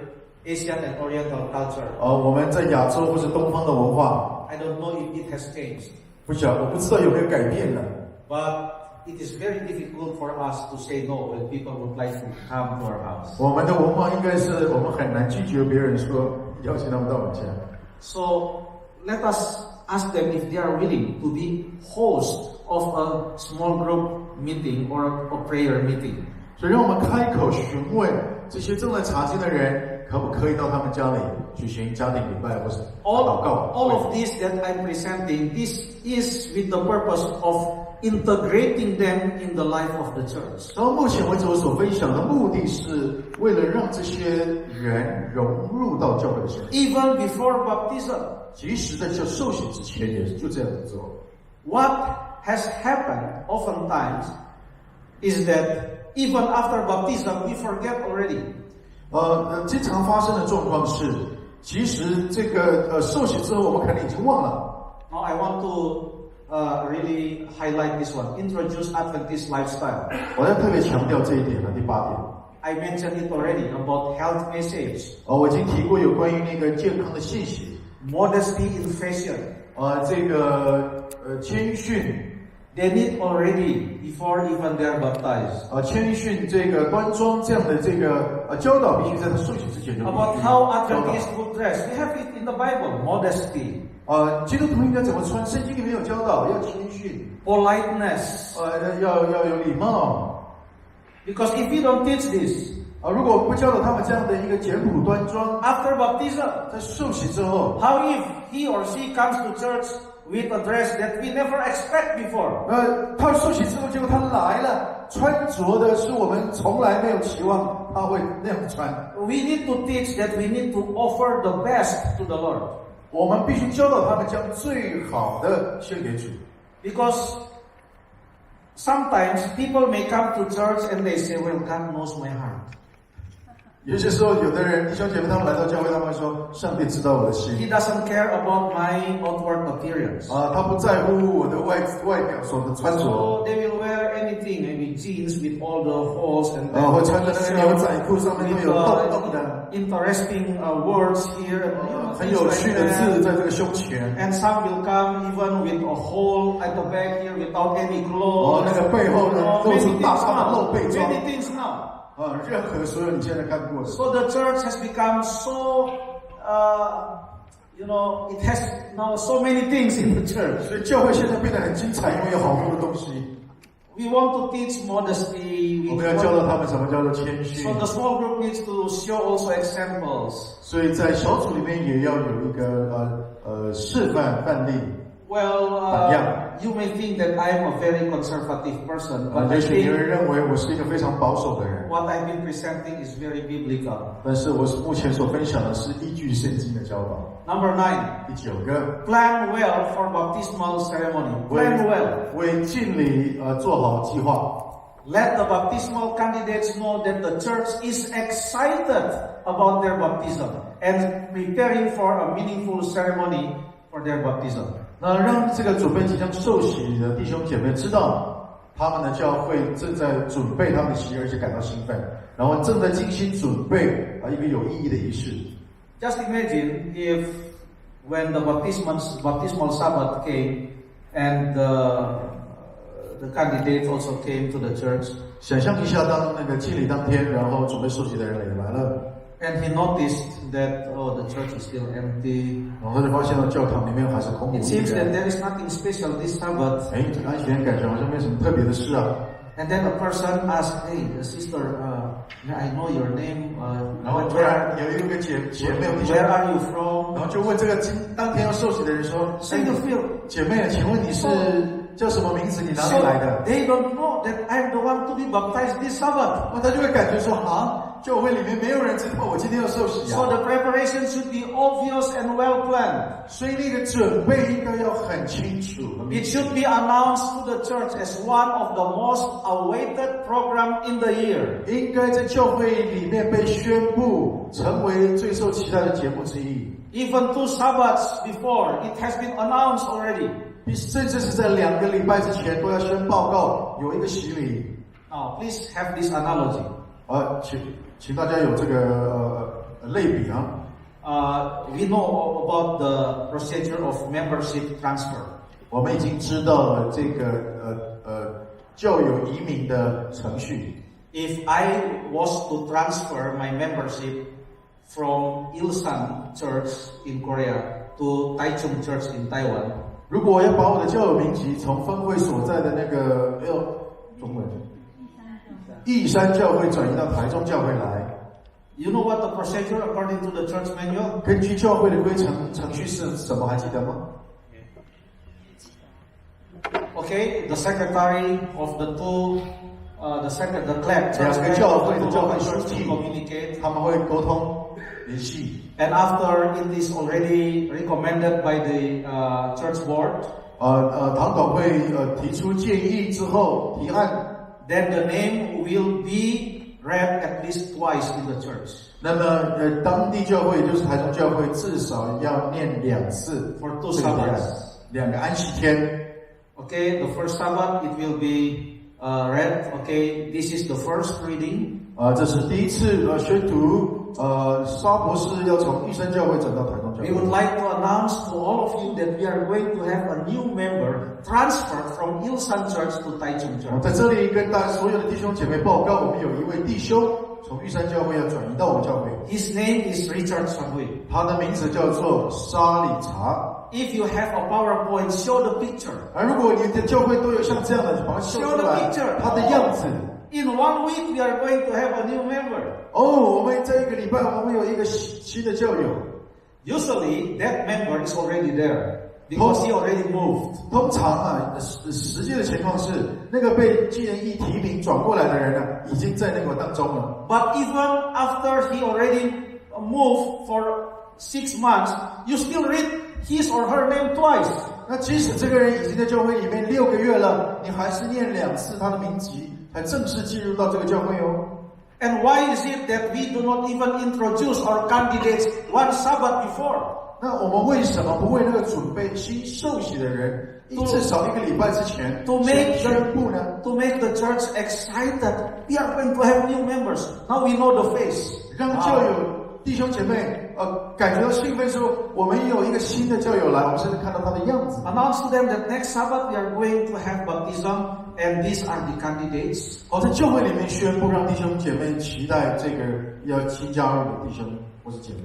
Speaker 1: Asian and Oriental culture,
Speaker 2: 我们在亚洲或是东方的文化
Speaker 1: I don't know if it has changed,
Speaker 2: 我不知道有没有改变了。
Speaker 1: but it is very difficult for us to say no when people would like to come to our house.
Speaker 2: 我们的文化应该是我们很难拒绝别人说邀请他们到我们家。
Speaker 1: So let us ask them if they are willing to be host of a small group meeting or a prayer meeting.
Speaker 2: 所以让我们开口询问这些正在查经的人，可不可以到他们家里举行家庭礼拜或是祷告。
Speaker 1: All of this that I'm presenting, this is with the purpose of integrating them in the life of the church.
Speaker 2: 然后目前为止我所分享的目的是为了让这些人融入到教会的生活。
Speaker 1: Even before baptism,
Speaker 2: 即使在受洗之前也是就这样子做。
Speaker 1: what has happened oftentimes is that even after baptism, we forget already.
Speaker 2: 经常发生的状况是，其实这个受洗之后，我们可能已经忘了。
Speaker 1: Now I want to really highlight this one. Introduce Adventist lifestyle.
Speaker 2: 我要特别强调这一点了，第8点。
Speaker 1: I mentioned it already about health message.
Speaker 2: 我已经提过有关于那个健康的信息。
Speaker 1: Modesty in fashion.
Speaker 2: 这个谦逊。
Speaker 1: They need already before even they are baptized.
Speaker 2: 谦逊这个端庄这样的这个教导，必须在他受洗之前就必须
Speaker 1: About how Adventists would dress. We have it in the Bible. Modesty.
Speaker 2: 基督徒应该怎么穿？圣经里面有教导，要谦逊。
Speaker 1: Politeness.
Speaker 2: 要有礼貌。
Speaker 1: Because if you don't teach this,
Speaker 2: 如果不教导他们这样的一个简朴端庄
Speaker 1: after baptism,
Speaker 2: 在受洗之后
Speaker 1: how if he or she comes to church with a dress that we never expect before?
Speaker 2: 他受洗之后，结果他来了，穿着的是我们从来没有期望他会那样穿。
Speaker 1: We need to teach that we need to offer the best to the Lord.
Speaker 2: 我们必须教导他们将最好的献给主。
Speaker 1: Because sometimes people may come to church and they say, well, God knows my heart.
Speaker 2: 有些时候，有的人弟兄姐妹他们来到教会，他们会说：“上帝知道我的心。”
Speaker 1: He doesn't care about my outward appearance.
Speaker 2: 他不在乎我的外表所的穿着。
Speaker 1: So they will wear anything, maybe jeans with all the holes and
Speaker 2: 会穿着那个牛仔裤，上面都有洞洞的。
Speaker 1: Interesting words here,
Speaker 2: 很有趣的字在这个胸前。
Speaker 1: And some will come even with a hole at the back here without any clothes.
Speaker 2: 那个背后呢，露出大大的露背装。
Speaker 1: Many things now.
Speaker 2: 任何所有你现在看过的。
Speaker 1: So the church has become so, it has now so many things in the church.
Speaker 2: 所以教会现在变得很精彩，因为有好多的东西。
Speaker 1: We want to teach modesty.
Speaker 2: 我们要教导他们什么叫做谦虚。
Speaker 1: So the small group needs to show also examples.
Speaker 2: 所以在小组里面也要有一个示范范例。
Speaker 1: Well, you may think that I am a very conservative person, but I
Speaker 2: 也许
Speaker 1: think
Speaker 2: 有人认为我是一个非常保守的人。
Speaker 1: what I've been presenting is very biblical.
Speaker 2: 但是我目前所分享的是依据圣经的教导。
Speaker 1: Number 9.
Speaker 2: 第9个
Speaker 1: Plan well for baptismal ceremony. Plan well.
Speaker 2: 为敬礼做好计划。
Speaker 1: Let the baptismal candidates know that the church is excited about their baptism and preparing for a meaningful ceremony for their baptism.
Speaker 2: 那让这个准备即将受洗的弟兄姐妹知道，他们的教会正在准备他们的洗礼，而且感到兴奋，然后正在精心准备一个有意义的仪式。
Speaker 1: Just imagine if when the baptismal Sabbath came and the candidates also came to the church.
Speaker 2: 想象一下，当那个敬礼当天，然后准备受洗的人也来了。
Speaker 1: And he noticed that the church is still empty.
Speaker 2: 然后他就发现了教堂里面还是空无一人。
Speaker 1: It seems that there is nothing special this Sabbath.
Speaker 2: 安息日感觉好像没什么特别的事啊。
Speaker 1: And then a person asked, "Hey, sister, may I know your name?
Speaker 2: 然后突然有一个姐妹弟兄
Speaker 1: Where are you from?"
Speaker 2: 然后就问这个当天要受洗的人说：“姐妹，请问你是叫什么名字？你哪里来的？”
Speaker 1: They don't know that I'm the one to be baptized this Sabbath.
Speaker 2: 他就会感觉说：“教会里面没有人知道我今天要受洗啊。”
Speaker 1: So the preparation should be obvious and well planned.
Speaker 2: 所以那个准备应该要很清楚。
Speaker 1: It should be announced to the church as one of the most awaited program in the year.
Speaker 2: 应该在教会里面被宣布成为最受期待的节目之一。
Speaker 1: Even 2 Sabbaths before, it has been announced already.
Speaker 2: 甚至是在2个礼拜之前都要先报告有一个洗礼。
Speaker 1: Now, please have this analogy.
Speaker 2: 请大家有这个类比啊。
Speaker 1: We know about the procedure of membership transfer.
Speaker 2: 我们已经知道了这个教友移民的程序。
Speaker 1: If I was to transfer my membership from Ilsan Church in Korea to Taichung Church in Taiwan,
Speaker 2: 如果我要把我的教友名籍从分会所在的那个中文义山教会转移到台中教会来，
Speaker 1: you know what the procedure according to the church manual?
Speaker 2: 根据教会的规程序是什么？还记得吗？
Speaker 1: Okay, the secretary of the two, the clerk,
Speaker 2: 两个教会的教会书
Speaker 1: to
Speaker 2: 记
Speaker 1: communicate.
Speaker 2: 他们会沟通联系。
Speaker 1: And after it is already recommended by the church board,
Speaker 2: 堂董会提出建议之后提案。
Speaker 1: then the name will be read at least twice in the church.
Speaker 2: 那么当地教会，也就是台中教会，至少要念2次
Speaker 1: for 2 Sabbaths.
Speaker 2: 2个安息天。
Speaker 1: Okay, the first Sabbath it will be read. Okay, this is the first reading.
Speaker 2: 这是第一次宣读。沙博士要从玉山教会转到台中教会。
Speaker 1: We would like to announce to all of you that we are going to have a new member transferred from Ilsan Church to Taichung Church.
Speaker 2: 在这里跟所有的弟兄姐妹报告，我们有一位弟兄从玉山教会要转移到我们教会。
Speaker 1: His name is Richard Sangui.
Speaker 2: 他的名字叫做沙理查。
Speaker 1: If you have a PowerPoint, show the picture.
Speaker 2: 如果你的教会都有像这样的，把它秀出来，他的样子。
Speaker 1: In 1 week, we are going to have a new member.
Speaker 2: 我们在1个礼拜，我们有一个新的教友。
Speaker 1: Usually, that member is already there because he already moved.
Speaker 2: 通常实际的情况是，那个被既然一提名转过来的人呢，已经在那个当中了。
Speaker 1: But even after he already moved for 6 months, you still read his or her name twice.
Speaker 2: 那即使这个人已经在教会里面6个月了，你还是念2次他的名籍，才正式进入到这个教会哦。
Speaker 1: And why is it that we do not even introduce our candidates one Sabbath before?
Speaker 2: 那我们为什么不为那个准备新受洗的人，至少1个礼拜之前先宣布呢？
Speaker 1: To make the church excited, we are going to have new members. Now we know the face.
Speaker 2: 让教友弟兄姐妹感觉到兴奋说，我们有一个新的教友来，我们甚至看到他的样子。
Speaker 1: Announce to them that next Sabbath we are going to have baptism, and these are the candidates.
Speaker 2: 在教会里面宣布，让弟兄姐妹期待这个要新加入的弟兄或是姐妹。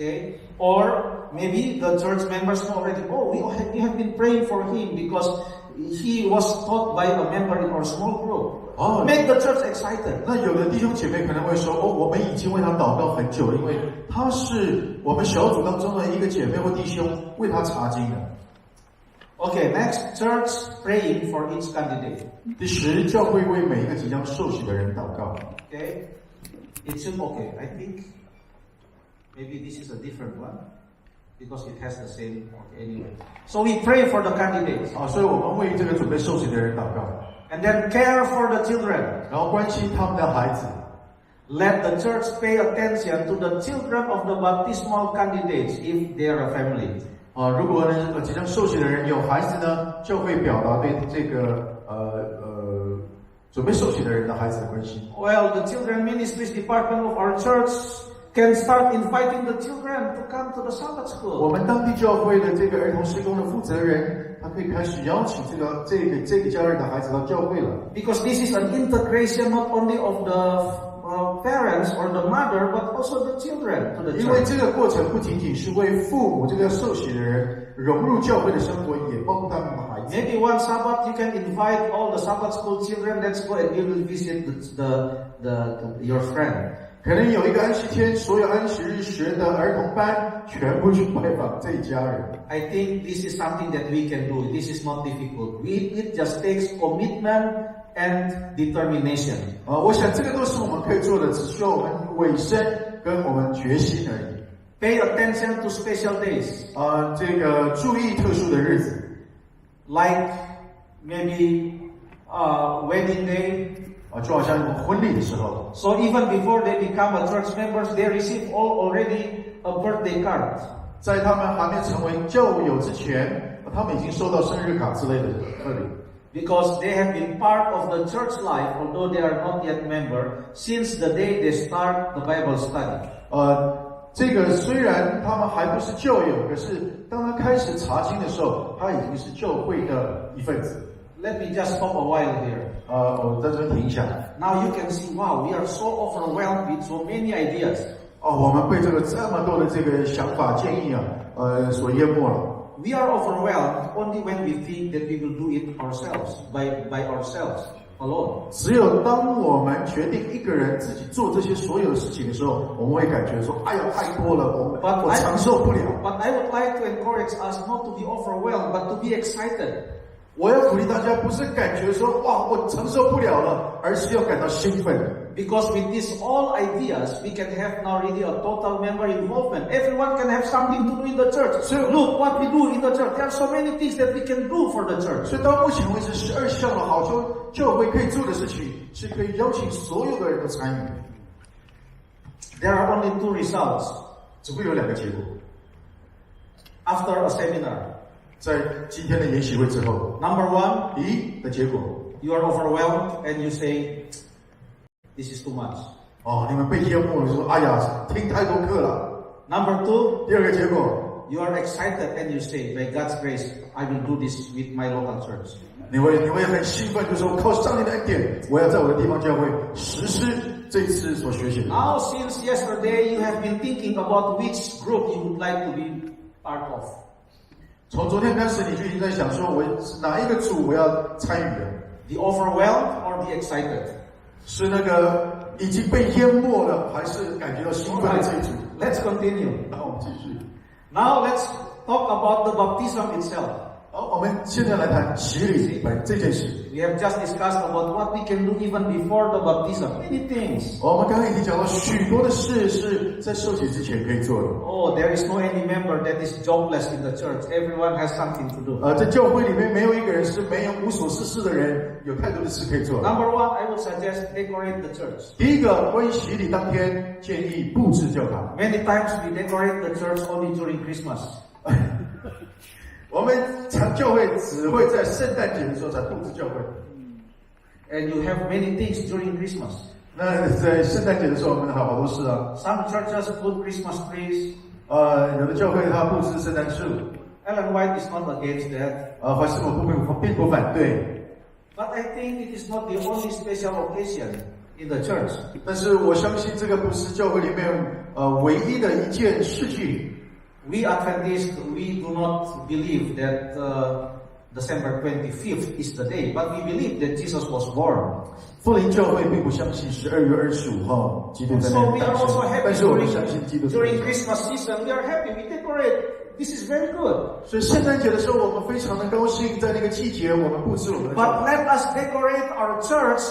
Speaker 1: Okay, or maybe the church members know already. Oh, we have been praying for him because he was taught by a member in our small group. Make the church excited.
Speaker 2: 那有的弟兄姐妹可能会说，我们已经为他祷告很久了，因为他是我们小组当中的一个姐妹或弟兄，为他查经的。
Speaker 1: Okay, next, church praying for each candidate.
Speaker 2: 第10，教会为每一个即将受洗的人祷告。
Speaker 1: Okay, it should okay. I think maybe this is a different one because it has the same. Okay, anyway, so we pray for the candidates.
Speaker 2: 所以我们为这个准备受洗的人祷告。
Speaker 1: And then care for the children.
Speaker 2: 然后关心他们的孩子。
Speaker 1: Let the church pay attention to the children of the baptismal candidates if they are a family.
Speaker 2: 如果呢即将受洗的人有孩子呢，就会表达对这个准备受洗的人的孩子的关心。
Speaker 1: Well, the children ministries department of our church can start inviting the children to come to the Sabbath school.
Speaker 2: 我们当地教会的这个儿童事工的负责人，他可以开始邀请这个家人的孩子到教会了。
Speaker 1: Because this is an integration not only of the parents or the mother, but also the children to the church.
Speaker 2: 因为这个过程不仅仅是为父母这个要受洗的人融入教会的生活，也包括他们的孩子。
Speaker 1: Maybe one Sabbath you can invite all the Sabbath school children. Let's go and you will visit your friend.
Speaker 2: 可能有一个安息天，所有安息日学的儿童班全部去拜访这一家人。
Speaker 1: I think this is something that we can do. This is not difficult. It just takes commitment and determination.
Speaker 2: 我想这个都是我们可以做的，只需要我们委身跟我们决心而已。
Speaker 1: Pay attention to special days.
Speaker 2: 这个注意特殊的日子
Speaker 1: ，like maybe wedding day.
Speaker 2: 就好像婚礼的时候。
Speaker 1: So even before they become a church members, they receive already a birthday card.
Speaker 2: 在他们还没成为教友之前，他们已经收到生日卡之类的贺礼。
Speaker 1: Because they have been part of the church life, although they are not yet member, since the day they start the Bible study.
Speaker 2: 这个虽然他们还不是教友，可是当他开始查经的时候，他已经是教会的一份子。
Speaker 1: Let me just stop a while here.
Speaker 2: 我在这边停一下。
Speaker 1: Now you can see, wow, we are so overwhelmed with so many ideas.
Speaker 2: 我们被这么多的这个想法建议所淹没了。
Speaker 1: We are overwhelmed only when we think that we will do it ourselves, by ourselves alone.
Speaker 2: 只有当我们决定一个人自己做这些所有的事情的时候，我们会感觉说，哎呀，太多了，我承受不了。
Speaker 1: But I would like to encourage us not to be overwhelmed, but to be excited.
Speaker 2: 我要鼓励大家，不是感觉说，哇，我承受不了了，而是要感到兴奋。
Speaker 1: Because with these all ideas, we can have now really a total member involvement. Everyone can have something to do in the church. So look what we do in the church. There are so many things that we can do for the church.
Speaker 2: 所以到目前为止，12项的好教会可以做的事情，是可以邀请所有的人都参与。
Speaker 1: There are only 2 results.
Speaker 2: 只会有2个结果。
Speaker 1: After a seminar.
Speaker 2: 在今天的研习会之后
Speaker 1: ，Number 1，
Speaker 2: 第一的结果
Speaker 1: ，you are overwhelmed and you say, this is too much.
Speaker 2: 你们被淹没了，说，哎呀，听太多课了。
Speaker 1: Number 2，
Speaker 2: 第2个结果
Speaker 1: ，you are excited and you say, by God's grace, I will do this with my local church.
Speaker 2: 你会很兴奋，就说靠上帝的恩典，我要在我的地方教会实施这次所学习的。
Speaker 1: Now, since yesterday, you have been thinking about which group you would like to be part of.
Speaker 2: 从昨天开始，你就已经在想说，我哪一个组我要参与的
Speaker 1: The overwhelmed or the excited?
Speaker 2: 是那个已经被淹没了，还是感觉到兴奋的这一组
Speaker 1: Let's continue.
Speaker 2: 那我们继续。
Speaker 1: Now let's talk about the baptism itself.
Speaker 2: 好，我们现在来谈洗礼这件事。
Speaker 1: We have just discussed about what we can do even before the baptism. Many things.
Speaker 2: 我们刚刚已经讲到许多的事是在受洗之前可以做的。
Speaker 1: Oh, there is no any member that is jobless in the church. Everyone has something to do.
Speaker 2: 在教会里面没有一个人是没有无所事事的人，有太多的事可以做。
Speaker 1: Number one, I would suggest decorate the church.
Speaker 2: 第一个，关于洗礼当天建议布置教堂。
Speaker 1: Many times we decorate the church only during Christmas.
Speaker 2: 我们教会只会在圣诞节的时候才布置教会。
Speaker 1: And you have many things during Christmas.
Speaker 2: 那在圣诞节的时候，我们好多事啊。
Speaker 1: Some churches put Christmas trees.
Speaker 2: 有的教会它布置圣诞树。
Speaker 1: Ellen White is not against that.
Speaker 2: 怀斯我并不反对。
Speaker 1: But I think it is not the only special occasion in the church.
Speaker 2: 但是我相信这个不是教会里面唯一的一件事情。
Speaker 1: We Adventists, we do not believe that December 25th is the day, but we believe that Jesus was born.
Speaker 2: 福临教会并不相信12月25号基督在那里诞生，但是我们相信基督。
Speaker 1: During Christmas season, we are happy. We decorate. This is very good.
Speaker 2: 所以圣诞节的时候，我们非常的高兴，在那个季节，我们布置我们的教堂。
Speaker 1: But let us decorate our church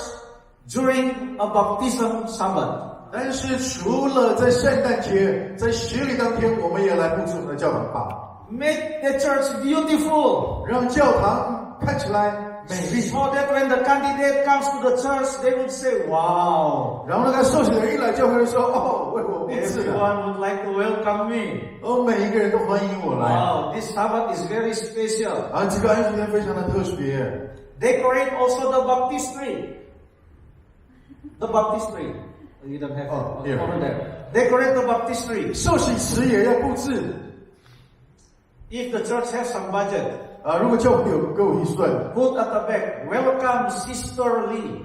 Speaker 1: during a baptism Sabbath.
Speaker 2: 但是除了在圣诞节，在洗礼当天，我们也来布置我们的教堂吧。
Speaker 1: Make the church beautiful.
Speaker 2: 让教堂看起来美丽。
Speaker 1: So that when the candidate comes to the church, they would say, "Wow."
Speaker 2: 然后那个受洗人一来教会就说：“哦，为我布置的。”
Speaker 1: Everyone would like to welcome me.
Speaker 2: 每一个人都欢迎我来。
Speaker 1: Wow, this Sabbath is very special.
Speaker 2: 这个安息天非常的特别。
Speaker 1: Decorate also the baptistry. The baptistry. You don't have it over there. Decorate the baptistry.
Speaker 2: 受洗池也要布置。
Speaker 1: If the church has some budget.
Speaker 2: 如果教会有够预算
Speaker 1: ，put at the back, welcome Sister Lee.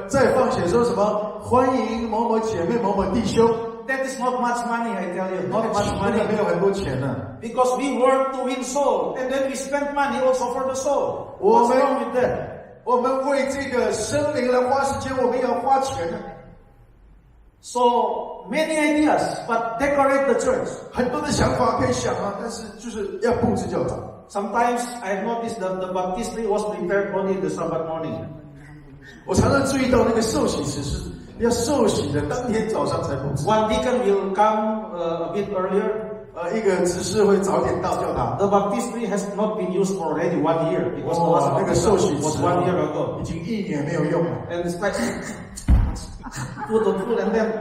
Speaker 2: 再放写说什么欢迎某某姐妹某某弟兄。
Speaker 1: That is not much money, I tell you. Not much money.
Speaker 2: 没有很多钱呢。
Speaker 1: Because we work to win soul, and then we spend money also for the soul. What's wrong with that?
Speaker 2: 我们为这个生灵来花时间，我们要花钱呢。
Speaker 1: So many ideas, but decorate the church.
Speaker 2: 很多的想法可以想但是就是要布置教堂。
Speaker 1: Sometimes I have noticed that the baptistry was prepared only the Sabbath morning.
Speaker 2: 我常常注意到那个受洗池是要受洗的当天早上才布置。
Speaker 1: One deacon will come a bit earlier.
Speaker 2: 一个执事会早点到教堂。
Speaker 1: The baptistry has not been used for already 1 year because the last
Speaker 2: 那个受洗
Speaker 1: was 1 year ago.
Speaker 2: 已经1年没有用了。
Speaker 1: And it's like put the food and then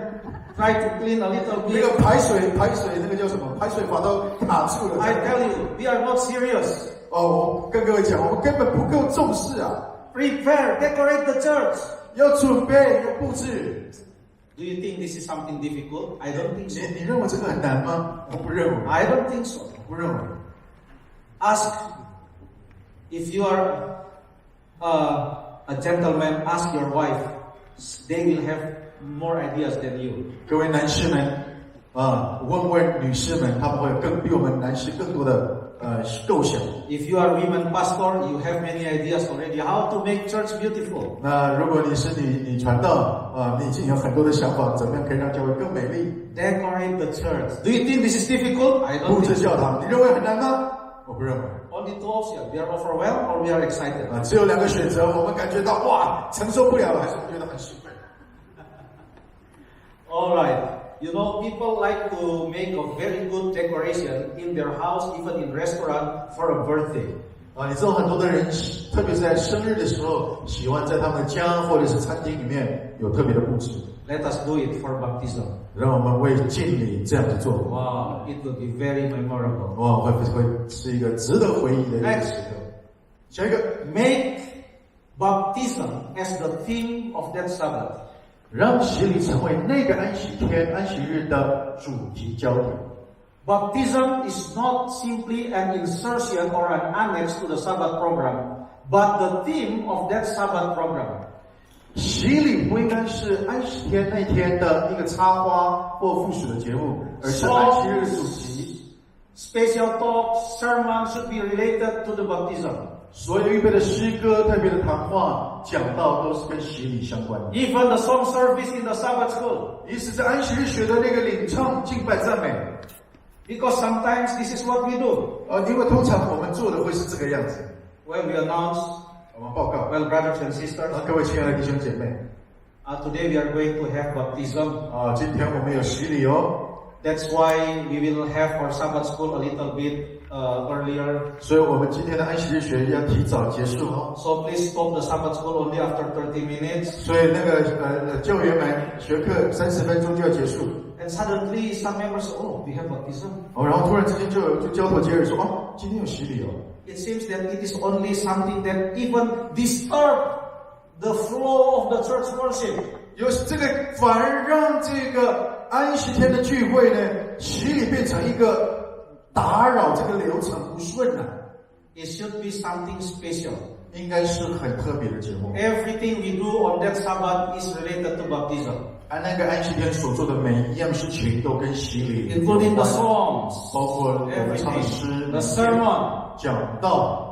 Speaker 1: try to clean a little bit.
Speaker 2: 那个排水那个叫什么？排水法都卡住了。
Speaker 1: I tell you, we are not serious.
Speaker 2: 我跟各位讲，我们根本不够重视啊。
Speaker 1: Prepare, decorate the church.
Speaker 2: 要准备，要布置。
Speaker 1: Do you think this is something difficult? I don't think so.
Speaker 2: 你认为这个很难吗？我不认为。
Speaker 1: I don't think so.
Speaker 2: 不认为。
Speaker 1: Ask if you are a gentleman. Ask your wife. They will have more ideas than you.
Speaker 2: 各位男士们，问问女士们，他们会有比我们男士更多的构想。
Speaker 1: If you are women pastor, you have many ideas already how to make church beautiful.
Speaker 2: 那如果你是女传道，你已经有很多的想法，怎么样可以让教会更美丽
Speaker 1: ？Decorate the church. Do you think this is difficult? I don't.
Speaker 2: 布置教堂，你认为很难吗？我不认为。
Speaker 1: Only two options: we are overwhelmed or we are excited.
Speaker 2: 只有2个选择，我们感觉到哇，承受不了了，还是我们觉得很兴奋。
Speaker 1: All right. You know, people like to make a very good decoration in their house, even in restaurant for a birthday.
Speaker 2: 你知道很多的人，特别是在生日的时候，喜欢在他们的家或者是餐厅里面有特别的布置。
Speaker 1: Let us do it for baptism.
Speaker 2: 让我们为敬礼这样子做。
Speaker 1: Wow, it will be very memorable.
Speaker 2: 会是一个值得回忆的一个时刻。下一个
Speaker 1: ，make baptism as the theme of that Sabbath.
Speaker 2: 让洗礼成为那个安息天、安息日的主题焦点。
Speaker 1: Baptism is not simply an insertion or an annex to the Sabbath program, but the theme of that Sabbath program.
Speaker 2: 洗礼不应该是安息天那天的一个插花或附属的节目，而是安息日的主题。
Speaker 1: Special talks, sermons should be related to the baptism.
Speaker 2: 所有预备的诗歌、特别的谈话、讲道都是跟洗礼相关的。
Speaker 1: Even the song service in the Sabbath school.
Speaker 2: 即使在安息日学的那个领唱、敬拜、赞美。
Speaker 1: Because sometimes this is what we do.
Speaker 2: 因为通常我们做的会是这个样子。
Speaker 1: When we announce,
Speaker 2: 我们报告。
Speaker 1: well, brothers and sisters,
Speaker 2: 各位亲爱的弟兄姐妹。
Speaker 1: today we are going to have baptism.
Speaker 2: 今天我们有洗礼哦。
Speaker 1: That's why we will have our Sabbath school a little bit earlier.
Speaker 2: 所以我们今天的安息日学要提早结束哦。
Speaker 1: So please stop the Sabbath school only after 30 minutes.
Speaker 2: 所以那个教员们学课30分钟就要结束。
Speaker 1: And suddenly some members say, oh, we have baptism.
Speaker 2: 然后突然之间就交头接耳说，今天有洗礼哦。
Speaker 1: It seems that it is only something that even disturb the flow of the church worship.
Speaker 2: 这个反而让这个安息天的聚会呢，洗礼变成一个打扰这个流程不顺啊。
Speaker 1: It should be something special.
Speaker 2: 应该是很特别的节目。
Speaker 1: Everything we do on that Sabbath is related to baptism.
Speaker 2: 那个安息天所做的每一样事情都跟洗礼
Speaker 1: including the songs,
Speaker 2: 包括我们唱的诗、
Speaker 1: the sermon,
Speaker 2: 讲道。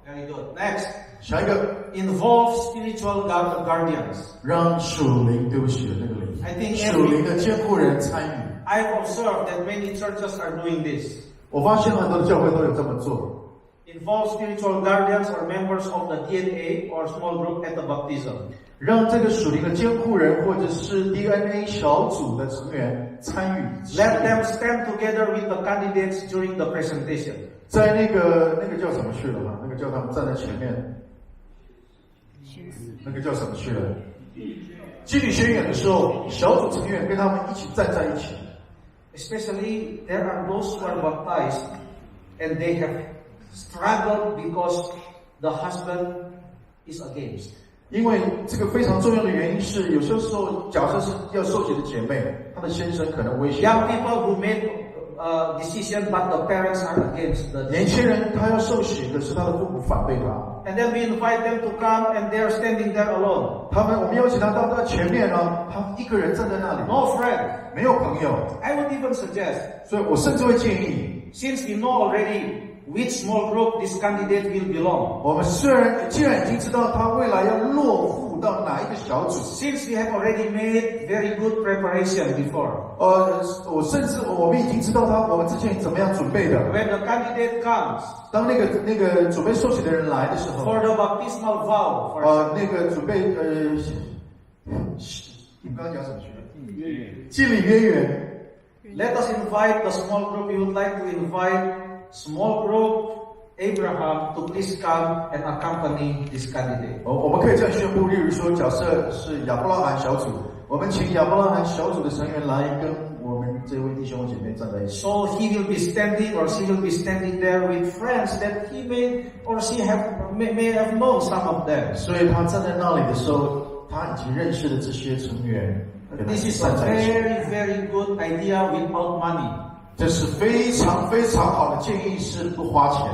Speaker 1: Very good. Next,
Speaker 2: 下一个
Speaker 1: involve spiritual guardians.
Speaker 2: 让属灵，对不起的那个灵，
Speaker 1: I think
Speaker 2: 属灵的监护人参与。
Speaker 1: I've observed that many churches are doing this.
Speaker 2: 我发现很多的教会都有这么做。
Speaker 1: Involve spiritual guardians or members of the DNA or small group at the baptism.
Speaker 2: 让这个属灵的监护人或者是 DNA 小组的成员参与。
Speaker 1: Let them stand together with the candidates during the presentation.
Speaker 2: 在那个叫什么去了哈？那个叫他们站在前面。那个叫什么去了？基理宣言的时候，小组成员跟他们一起站在一起。
Speaker 1: Especially there are those who are baptized and they have struggled because the husband is against.
Speaker 2: 因为这个非常重要的原因是，有些时候假设是要受洗的姐妹，她的先生可能威胁。
Speaker 1: Young people who made decision, but the parents are against the decision.
Speaker 2: 年轻人他要受洗，可是他的父母反对他。
Speaker 1: And then we invite them to come, and they are standing there alone.
Speaker 2: 我们邀请他到前面呢，他一个人站在那里。
Speaker 1: No friend.
Speaker 2: 没有朋友。
Speaker 1: I would even suggest.
Speaker 2: 所以我甚至会建议。
Speaker 1: Since we know already which small group this candidate will belong.
Speaker 2: 我们既然已经知道他未来要落户到哪一个小组。
Speaker 1: Since we have already made very good preparation before.
Speaker 2: 我们已经知道我们之前怎么样准备的。
Speaker 1: When the candidate comes.
Speaker 2: 当那个准备受洗的人来的时候。
Speaker 1: For the baptismal vow.
Speaker 2: 那个准备你刚刚讲什么去了？祭礼约员。
Speaker 1: Let us invite the small group. We would like to invite small group Abraham to please come and accompany this candidate.
Speaker 2: 我们可以这样宣布，例如说，假设是亚伯拉罕小组，我们请亚伯拉罕小组的成员来跟我们这位弟兄姐妹站在一起。
Speaker 1: So he will be standing or she will be standing there with friends that he may or she may have known some of them.
Speaker 2: 所以他站在那里的时候，他已经认识了这些成员。
Speaker 1: This is a very, very good idea without money.
Speaker 2: 这是非常非常好的建议，是不花钱。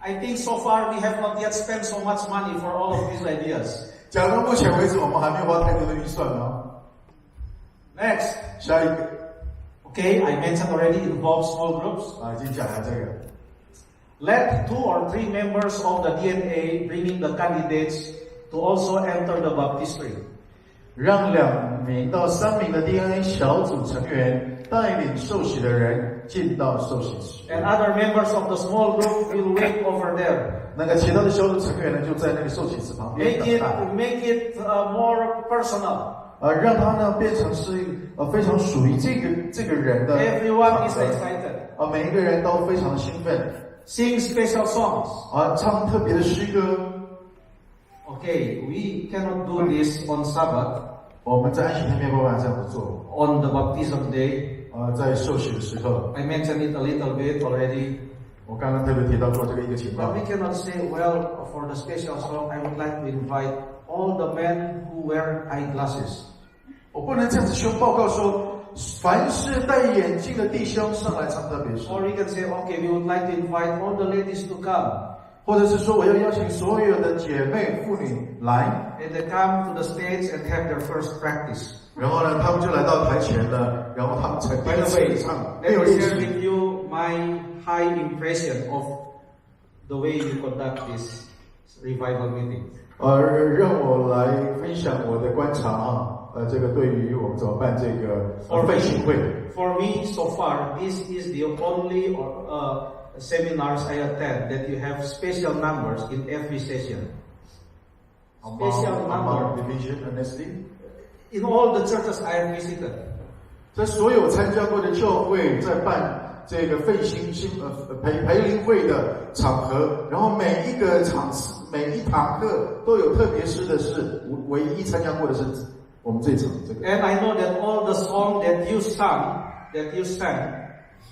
Speaker 1: I think so far we have not yet spent so much money for all of these ideas.
Speaker 2: 假如目前为止我们还没有花太多的预算呢。
Speaker 1: Next.
Speaker 2: 下一个。
Speaker 1: Okay, I mentioned already involve small groups.
Speaker 2: 已经讲了这个。
Speaker 1: Let 2 or 3 members of the DNA bringing the candidates to also enter the baptistry.
Speaker 2: 让2名到3名的 DNA 小组成员带领受洗的人进到受洗池。
Speaker 1: And other members of the small group will wait over there.
Speaker 2: 那个其他的小组成员呢，就在那个受洗池旁边等待。
Speaker 1: Make it more personal.
Speaker 2: 让它呢变成是非常属于这个人的。
Speaker 1: Everyone is excited.
Speaker 2: 每一个人都非常兴奋。
Speaker 1: Sing special songs.
Speaker 2: 唱特别的诗歌。
Speaker 1: Okay, we cannot do this on Sabbath.
Speaker 2: 我们在安息天没有办法这样子做。
Speaker 1: On the baptism day.
Speaker 2: 在受洗的时候。
Speaker 1: I mentioned it a little bit already.
Speaker 2: 我刚刚特别提到过这个一个情况。
Speaker 1: But we cannot say, well, for the special song, I would like to invite all the men who wear eyeglasses.
Speaker 2: 我不能这样子宣报告说，凡是戴眼镜的弟兄上来唱特别诗。
Speaker 1: Or we can say, okay, we would like to invite all the ladies to come.
Speaker 2: 或者是说，我要邀请所有的姐妹妇女来。
Speaker 1: And they come to the stage and have their first practice.
Speaker 2: 然后呢，他们就来到台前了，然后他们才第一次唱。
Speaker 1: Let me share with you my high impression of the way you conduct this revival meeting.
Speaker 2: 让我来分享我的观察这个对于我们怎么办这个奋兴会。
Speaker 1: For me, so far, this is the only seminars I attend that you have special numbers in every session. Special number.
Speaker 2: Division honesty.
Speaker 1: In all the churches I have visited.
Speaker 2: 在所有参加过的教会，在办这个培灵会的场合，然后每一个场次、每一堂课都有特别诗的是，唯一参加过的是我们这场这个。
Speaker 1: And I know that all the song that you sang,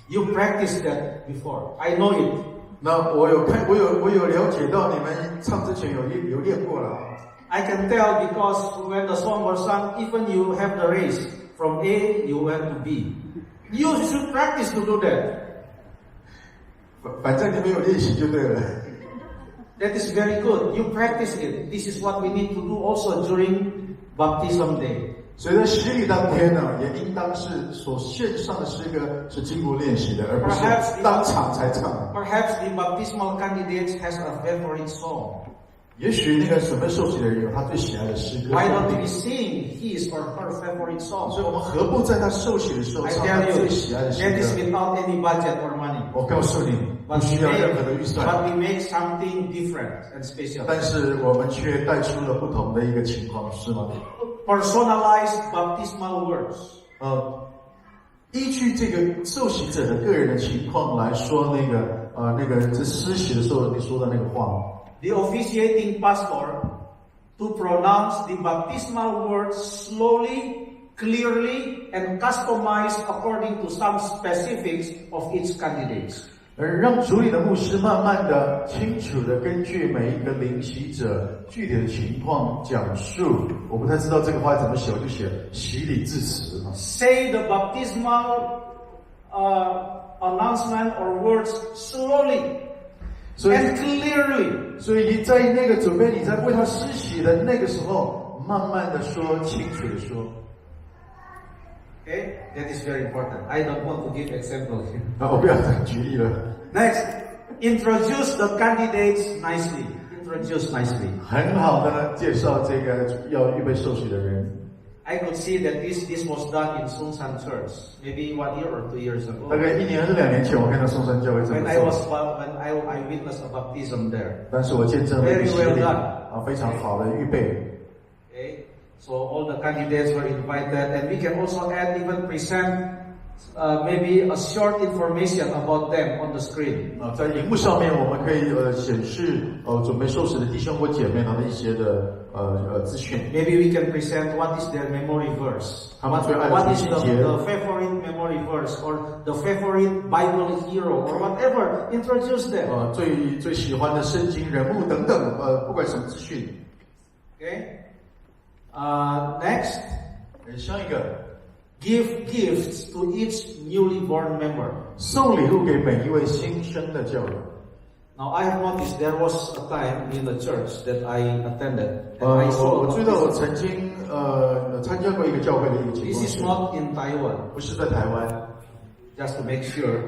Speaker 1: you practiced that before. I know it.
Speaker 2: 那我有了解到你们唱之前有练过了。
Speaker 1: I can tell because when the song was sung, even you have the race from A, you went to B. You should practice to do that.
Speaker 2: 反正你们有练习就对了。
Speaker 1: That is very good. You practice it. This is what we need to do also during baptism day.
Speaker 2: 所以在洗礼当天呢，也应当是所献上的诗歌是经过练习的，而不是当场才唱。
Speaker 1: Perhaps the baptismal candidate has a favorite song.
Speaker 2: 也许那个准备受洗的人有他最喜爱的诗歌。
Speaker 1: Why don't we sing his or her favorite song?
Speaker 2: 所以我们何不在他受洗的时候唱他最喜爱的诗歌
Speaker 1: that is without any budget or money.
Speaker 2: 我告诉你，不需要任何的预算。
Speaker 1: But we make something different and special.
Speaker 2: 但是我们却带出了不同的一个情况，是吗？
Speaker 1: Personalized baptismal words.
Speaker 2: 依据这个受洗者的个人的情况来说，那个在施洗的时候你说的那个话。
Speaker 1: The officiating pastor to pronounce the baptismal words slowly, clearly, and customized according to some specifics of each candidates.
Speaker 2: 而让主理的牧师慢慢的、清楚的根据每一个领洗者具体的情况讲述。我不太知道这个话怎么写，我就写洗礼致辞。
Speaker 1: Say the baptismal announcement or words slowly and clearly.
Speaker 2: 所以你在那个准备你在为他施洗的那个时候，慢慢的说，清楚的说。
Speaker 1: Okay, that is very important. I don't want to give examples here.
Speaker 2: 我不要再举例了。
Speaker 1: Next, introduce the candidates nicely. Introduce nicely.
Speaker 2: 很好的介绍这个要预备受洗的人。
Speaker 1: I could see that this was done in Songsan Church, maybe 1 year or 2 years ago.
Speaker 2: 大概1年还是2年前，我看到松山教会这么做。
Speaker 1: When I witnessed a baptism there.
Speaker 2: 但是我见证了洗礼
Speaker 1: done.
Speaker 2: 非常好的预备。
Speaker 1: Okay, so all the candidates were invited, and we can also even present maybe a short information about them on the screen.
Speaker 2: 在荧幕上面，我们可以显示准备受洗的弟兄或姐妹他的一些的资讯。
Speaker 1: Maybe we can present what is their memory verse. What is the favorite memory verse or the favorite Bible hero or whatever. Introduce them.
Speaker 2: 最喜欢的圣经人物等等，不管什么资讯。
Speaker 1: Okay. Next.
Speaker 2: 下一个。
Speaker 1: Give gifts to each newly born member.
Speaker 2: 送礼物给每一位新生的教友。
Speaker 1: Now I have noticed there was a time in the church that I attended. And
Speaker 2: 我知道我曾经参加过一个教会的一个情况。
Speaker 1: This is not in Taiwan.
Speaker 2: 不是在台湾。
Speaker 1: Just to make sure,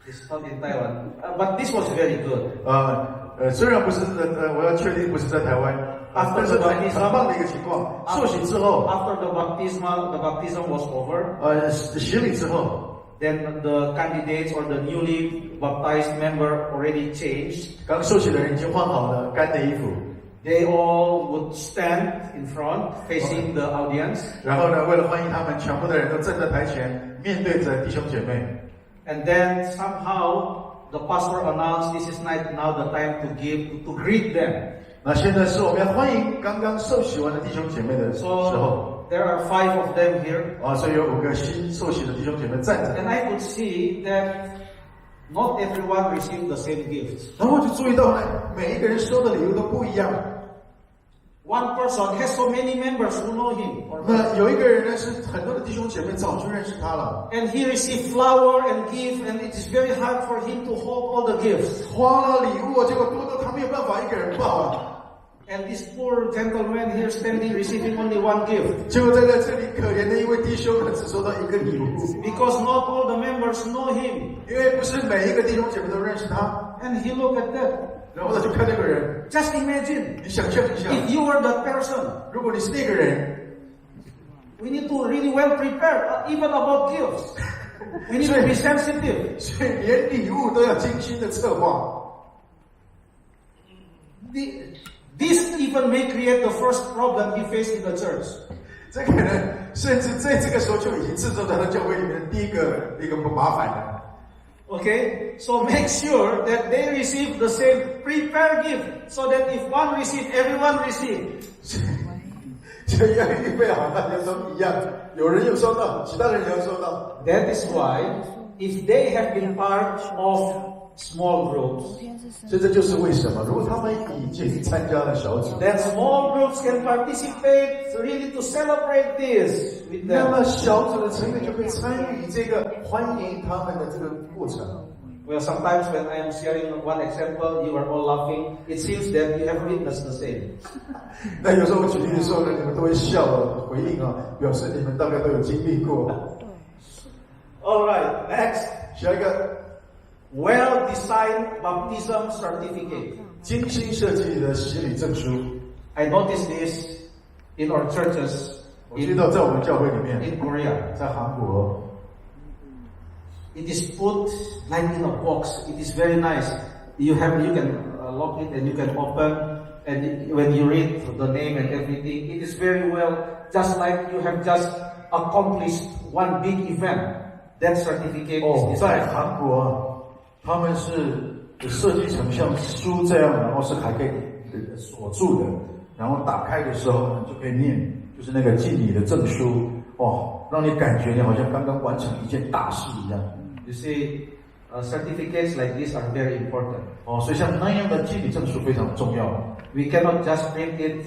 Speaker 1: it's not in Taiwan. But this was very good.
Speaker 2: 虽然不是我要确定不是在台湾。但是很棒的一个情况，受洗之后
Speaker 1: ，after the baptism was over，
Speaker 2: 洗礼之后
Speaker 1: ，then the candidates or the newly baptized member already changed。
Speaker 2: 刚受洗的人已经换好了干的衣服
Speaker 1: ，they all would stand in front, facing the audience。
Speaker 2: 然后呢，为了欢迎他们，全部的人都站在台前，面对着弟兄姐妹。
Speaker 1: And then somehow the pastor announced, "This is now the time to greet them."
Speaker 2: 那现在是我们要欢迎刚刚受洗完的弟兄姐妹的时候。
Speaker 1: There are 5 of them here.
Speaker 2: 所以有5个新受洗的弟兄姐妹站着。
Speaker 1: And I could see that not everyone received the same gift.
Speaker 2: 然后我就注意到呢，每一个人收的礼物都不一样。
Speaker 1: One person has so many members who know him.
Speaker 2: 那有一个人呢，是很多的弟兄姐妹早就认识他了。
Speaker 1: And he received flower and gift, and it is very hard for him to hold all the gifts.
Speaker 2: 花了礼物，结果多到他没有办法一个人抱啊。
Speaker 1: And this poor gentleman here standing receiving only 1 gift.
Speaker 2: 结果在这里可怜的一位弟兄呢，只收到1个礼物。
Speaker 1: Because not all the members know him.
Speaker 2: 因为不是每一个弟兄姐妹都认识他。
Speaker 1: And he looked at that.
Speaker 2: 然后他就看那个人。
Speaker 1: Just imagine.
Speaker 2: 你想象一下。
Speaker 1: If you were that person.
Speaker 2: 如果你是那个人。
Speaker 1: we need to really well prepare, even about gifts. We need to be sensitive.
Speaker 2: 所以连礼物都要精心的策划。
Speaker 1: This even may create the first problem he faced in the church.
Speaker 2: 这可能甚至在这个时候就已经制造在他教会里面的第一个麻烦了。
Speaker 1: Okay, so make sure that they receive the same prepared gift, so that if one receive, everyone receive.
Speaker 2: 就要预备好，大家都一样，有人有收到，其他人也有收到。
Speaker 1: That is why, if they have been part of small groups,
Speaker 2: 所以这就是为什么，如果他们已经参加了小组，
Speaker 1: that small groups can participate really to celebrate this with
Speaker 2: 那
Speaker 1: them.
Speaker 2: 么小组的成员就可以参与这个欢迎他们的这个过程。
Speaker 1: Well, sometimes when I am sharing one example, you are all laughing. It seems that you have witnessed the same.
Speaker 2: 那有时候我举例的时候呢，你们都会笑回应啊，表示你们大概都有经历过。
Speaker 1: All right, next.
Speaker 2: 下一个
Speaker 1: Well-designed baptism certificate.
Speaker 2: 精心设计的洗礼证书，
Speaker 1: I noticed this in our churches
Speaker 2: 我知道在我们教会里面，
Speaker 1: in Korea.
Speaker 2: 在韩国，
Speaker 1: It is put like in a box. It is very nice. You can lock it and you can open. And when you read the name and everything, it is very well, just like you have just accomplished one big event. That certificate is
Speaker 2: 在韩国啊，他们是设计成像书这样，然后是还可以锁住的，然后打开的时候呢，就可以念，就是那个敬礼的证书，让你感觉你好像刚刚完成一件大事一样。
Speaker 1: You see, certificates like this are very important.
Speaker 2: 所以像那样的敬礼证书非常重要。
Speaker 1: We cannot just print it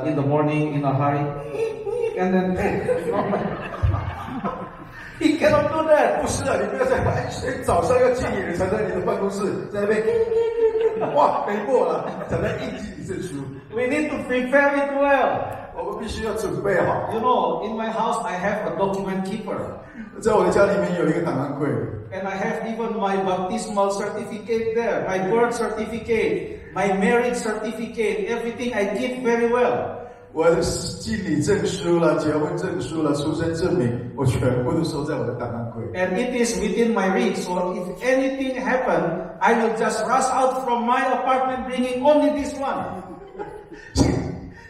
Speaker 1: in the morning in a hurry and then He cannot do that.
Speaker 2: 不是啊，你不要在早上要敬礼，你才在你的办公室在那边，哇，没过了，才能印敬礼证书。
Speaker 1: We need to prepare it well.
Speaker 2: 我们必须要准备好。
Speaker 1: You know, in my house I have a document keeper.
Speaker 2: 在我的家里面有一个档案柜。
Speaker 1: And I have even my baptismal certificate there, my birth certificate, my marriage certificate, everything I keep very well.
Speaker 2: 我的敬礼证书了、结婚证书了、出生证明，我全部都收在我的档案柜。
Speaker 1: And it is within my reach, so if anything happen, I will just rush out from my apartment bringing only this one.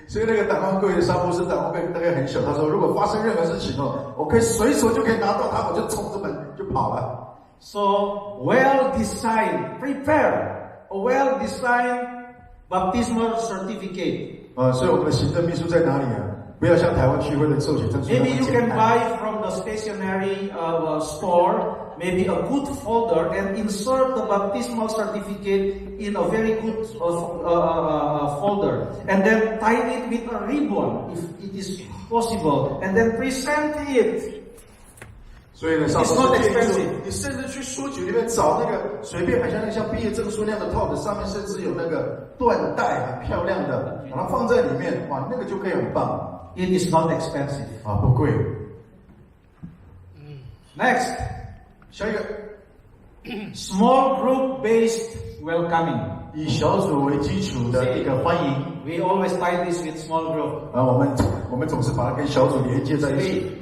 Speaker 2: 所以那个档案柜的沙博士档案柜大概很小，他说如果发生任何事情我可以随手就可以拿到它，我就冲着门就跑了。
Speaker 1: So well-designed, prepare a well-designed baptismal certificate.
Speaker 2: 所以我们的行政秘书在哪里啊？不要像台湾区会的授权证书。
Speaker 1: Maybe you can buy from the stationery store maybe a good folder and insert the baptismal certificate in a very good folder, and then tie it with a ribbon if it is possible, and then present it.
Speaker 2: 所以呢，
Speaker 1: It's not expensive.
Speaker 2: 你甚至去书局里面找那个随便，好像那个像毕业证书那样的套子，上面甚至有那个缎带，很漂亮的，把它放在里面，哇，那个就可以很棒。
Speaker 1: It is not expensive.
Speaker 2: 不贵。
Speaker 1: Next,
Speaker 2: 下一个
Speaker 1: small group based welcoming.
Speaker 2: 以小组为基础的一个欢迎。
Speaker 1: We always tie this with small group.
Speaker 2: 我们总是把它跟小组连接在一起。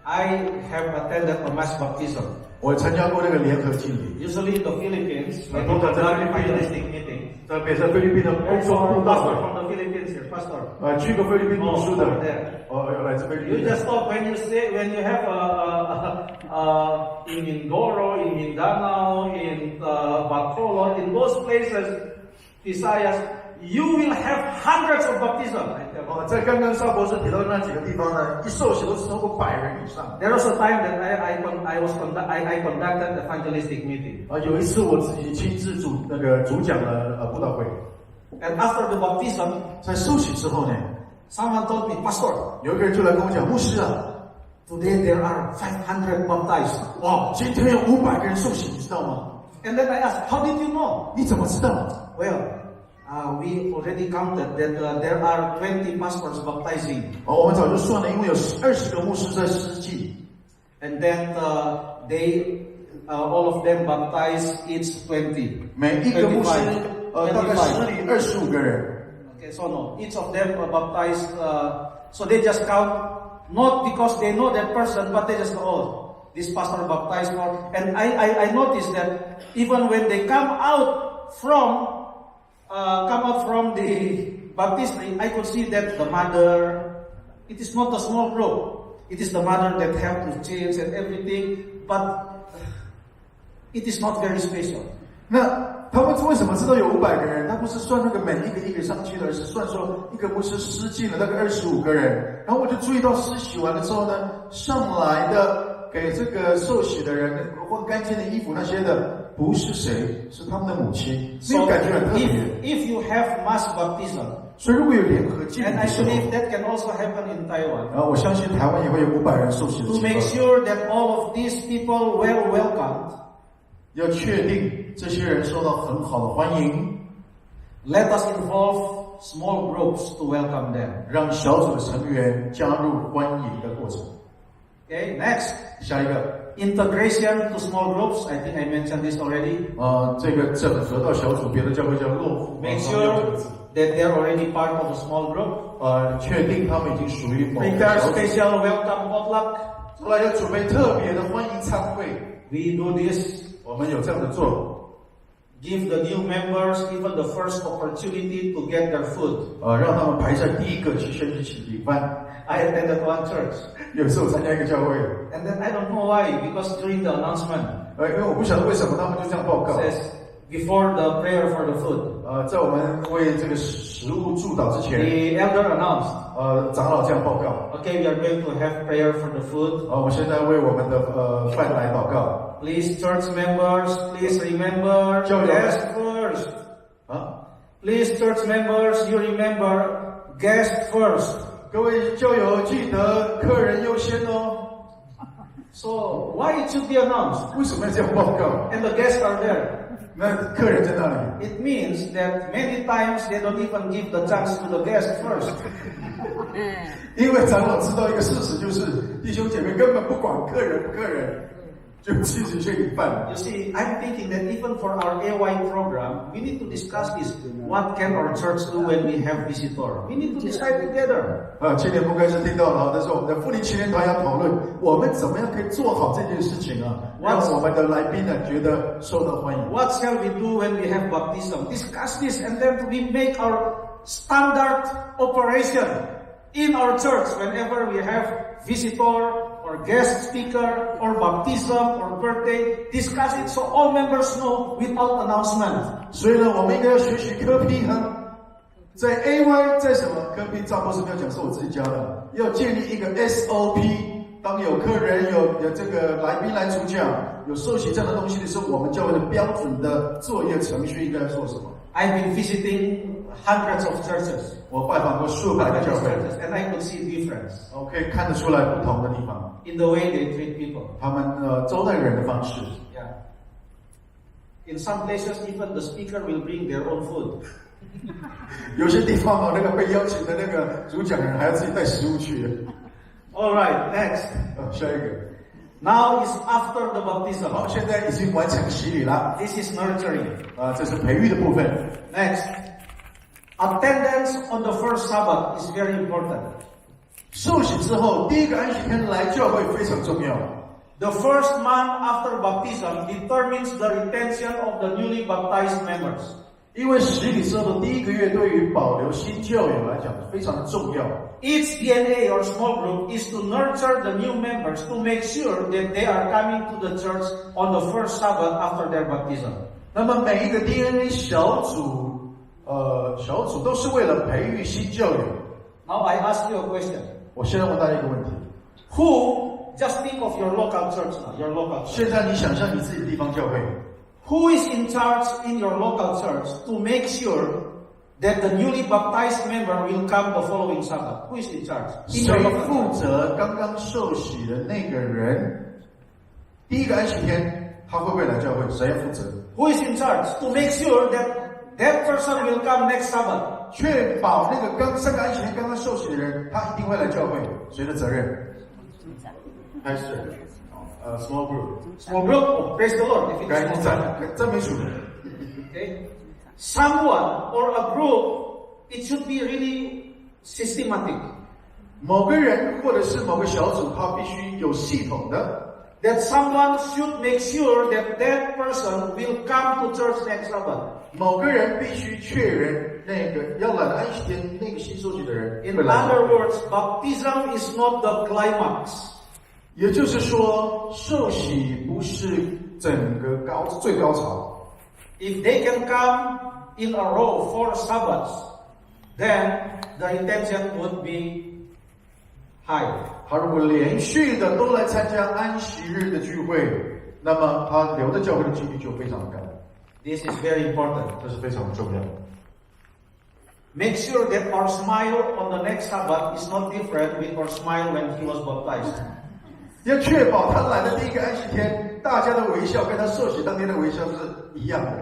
Speaker 1: I have attended a mass baptism.
Speaker 2: 我参加过那个联合敬礼。
Speaker 1: Usually in the Philippines, I go to the evangelistic meeting.
Speaker 2: 特别在菲律宾的工作布道
Speaker 1: Pastor from the Philippines here, pastor.
Speaker 2: 去过菲律宾读书的。 来自菲律
Speaker 1: You
Speaker 2: 宾。
Speaker 1: just thought when you have in Mindoro, in Mindanao, in Bacolod, in those places, Visayas, you will have hundreds of baptism.
Speaker 2: 在刚刚沙博士提到那几个地方呢，一受洗都是超过100人以上。
Speaker 1: There was a time that I conducted evangelistic meeting.
Speaker 2: 有一次我自己亲自主讲了布道会。
Speaker 1: And after the baptism,
Speaker 2: 在受洗之后呢，
Speaker 1: someone told me, Pastor,
Speaker 2: 有一个人就来跟我讲，牧师啊，
Speaker 1: today there are 500 baptized.
Speaker 2: 哇，今天有500个人受洗，你知道吗？
Speaker 1: And then I asked, how did you know?
Speaker 2: 你怎么知道？
Speaker 1: Well, we already counted that there are 20 pastors baptizing.
Speaker 2: 我们早就算了，因为有20个牧师在施祭。
Speaker 1: And then all of them baptized each 20.
Speaker 2: 每一个牧师大概施礼25个人。
Speaker 1: Okay, so no, each of them baptized. So they just count not because they know that person, but they just know, oh, this pastor baptized more. And I noticed that even when they come out from the baptistry, I could see that the mother, it is not a small group. It is the mother that helped to change and everything, but it is not very special.
Speaker 2: 那他们为什么知道有500个人？他不是算那个每一个上去的，而是算说一个牧师施浸了大概25个人。然后我就注意到施洗完了之后呢，上来的给这个受洗的人换干净的衣服那些的，不是谁，是他们的母亲。这个感觉很特别。
Speaker 1: If you have mass baptism,
Speaker 2: 所以如果有联合浸礼
Speaker 1: and I believe that can also happen in Taiwan.
Speaker 2: 我相信台湾也会有500人受洗的
Speaker 1: To
Speaker 2: 情
Speaker 1: make
Speaker 2: 况。
Speaker 1: sure that all of these people were welcomed,
Speaker 2: 要确定这些人受到很好的欢迎，
Speaker 1: let us involve small groups to welcome them.
Speaker 2: 让小组的成员加入欢迎的过程。
Speaker 1: Okay, next.
Speaker 2: 下一个。
Speaker 1: Integration to small groups. I think I mentioned this already.
Speaker 2: 这个整合到小组，别的教会叫落户。
Speaker 1: Make sure that they're already part of a small group.
Speaker 2: 确定他们已经属于某个
Speaker 1: Prepare
Speaker 2: 小组。
Speaker 1: special welcome potluck.
Speaker 2: 后来要准备特别的欢迎餐会。
Speaker 1: We do this.
Speaker 2: 我们有这样的做。
Speaker 1: Give the new members even the first opportunity to get their food.
Speaker 2: 让他们排在第一个去先去请领饭。
Speaker 1: I attended one church.
Speaker 2: 有时候参加一个教会。
Speaker 1: And then I don't know why, because during the announcement,
Speaker 2: 因为我不晓得为什么他们就这样报告。
Speaker 1: says before the prayer for the food.
Speaker 2: 在我们为这个食物祝祷之前
Speaker 1: The elder announced,
Speaker 2: 长老这样报告。
Speaker 1: okay, we are going to have prayer for the food.
Speaker 2: 我现在为我们的饭来祷告。
Speaker 1: Please, church members, please remember guest first. Please, church members, you remember guest first.
Speaker 2: 各位教友记得客人优先哦。
Speaker 1: So why it should be announced?
Speaker 2: 为什么要这样报告？
Speaker 1: And the guests are there.
Speaker 2: 那客人在那里。
Speaker 1: It means that many times they don't even give the chance to the guest first.
Speaker 2: 因为长老知道一个事实，就是弟兄姐妹根本不管客人不客人，就自己去领饭。
Speaker 1: You see, I'm thinking that even for our AY program, we need to discuss this. What can our church do when we have visitor? We need to decide together.
Speaker 2: 青年牧该是听到了，但是我们的妇女青年团要讨论，我们怎么样可以做好这件事情啊，让我们的来宾呢觉得受到欢迎。
Speaker 1: What shall we do when we have baptism? Discuss this, and then we make our standard operation in our church whenever we have visitor or guest speaker or baptism or birthday. Discuss it so all members know without announcement.
Speaker 2: 所以呢，我们应该要学习科批哈，在 AY 在什么科批？赵博士没有讲，是我自己教的，要建立一个 SOP。当有客人有这个来宾来主讲，有受洗这样的东西的时候，我们教会的标准的作业程序应该做什么？
Speaker 1: I've been visiting hundreds of churches.
Speaker 2: 我拜访过数百个教会，
Speaker 1: And I could see difference
Speaker 2: 我可以看得出来不同的地方，
Speaker 1: in the way they treat people.
Speaker 2: 他们招待人的方式。
Speaker 1: Yeah. In some places, even the speaker will bring their own food.
Speaker 2: 有些地方那个被邀请的那个主讲人还要自己带食物去。
Speaker 1: All right, next.
Speaker 2: 下一个。
Speaker 1: Now is after the baptism.
Speaker 2: 好，现在已经完成洗礼了。
Speaker 1: This is nurturing.
Speaker 2: 这是培育的部分。
Speaker 1: Next. Attendance on the first Sabbath is very important.
Speaker 2: 受洗之后，第一个安息天来教会非常重要。
Speaker 1: The first month after baptism determines the retention of the newly baptized members.
Speaker 2: 因为洗礼之后的第一个月，对于保留新教友来讲非常的重要。
Speaker 1: Each DNA or small group is to nurture the new members to make sure that they are coming to the church on the first Sabbath after their baptism.
Speaker 2: 那么每一个 DNA 小组都是为了培育新教友。
Speaker 1: Now I ask you a question.
Speaker 2: 我现在问大家一个问题
Speaker 1: Who, just think of your local church now, your local church.
Speaker 2: 现在你想象你自己的地方教会
Speaker 1: Who is in charge in your local church to make sure that the newly baptized member will come the following Sabbath? Who is in charge? In
Speaker 2: 谁
Speaker 1: your local
Speaker 2: 负
Speaker 1: church.
Speaker 2: 责刚刚受洗的那个人？第一个安息天他会不会来教会？谁要负责？
Speaker 1: Who is in charge to make sure that that person will come next Sabbath?
Speaker 2: 确保那个上个安息天刚刚受洗的人，他一定会来教会。谁的责任？还是small group？
Speaker 1: Small group? Oh, praise the Lord. If
Speaker 2: 该
Speaker 1: it's
Speaker 2: 赞
Speaker 1: small group.
Speaker 2: 赞美主。
Speaker 1: Okay? Someone or a group, it should be really systematic.
Speaker 2: 某个人或者是某个小组，他必须有系统的。
Speaker 1: That someone should make sure that that person will come to church next Sabbath.
Speaker 2: 某个人必须确认那个要来的安息天那个新受洗的人。
Speaker 1: In other words, baptism is not the climax.
Speaker 2: 也就是说，受洗不是整个最高潮。
Speaker 1: If they can come in a row 4 Sabbaths, then the intention would be high.
Speaker 2: 他如果连续的都来参加安息日的聚会，那么他留在教会的几率就非常高。
Speaker 1: This is very important.
Speaker 2: 这是非常重要的。
Speaker 1: Make sure that our smile on the next Sabbath is not different with our smile when he was baptized.
Speaker 2: 要确保他来的第一个安息天，大家的微笑跟他受洗当天的微笑是一样的。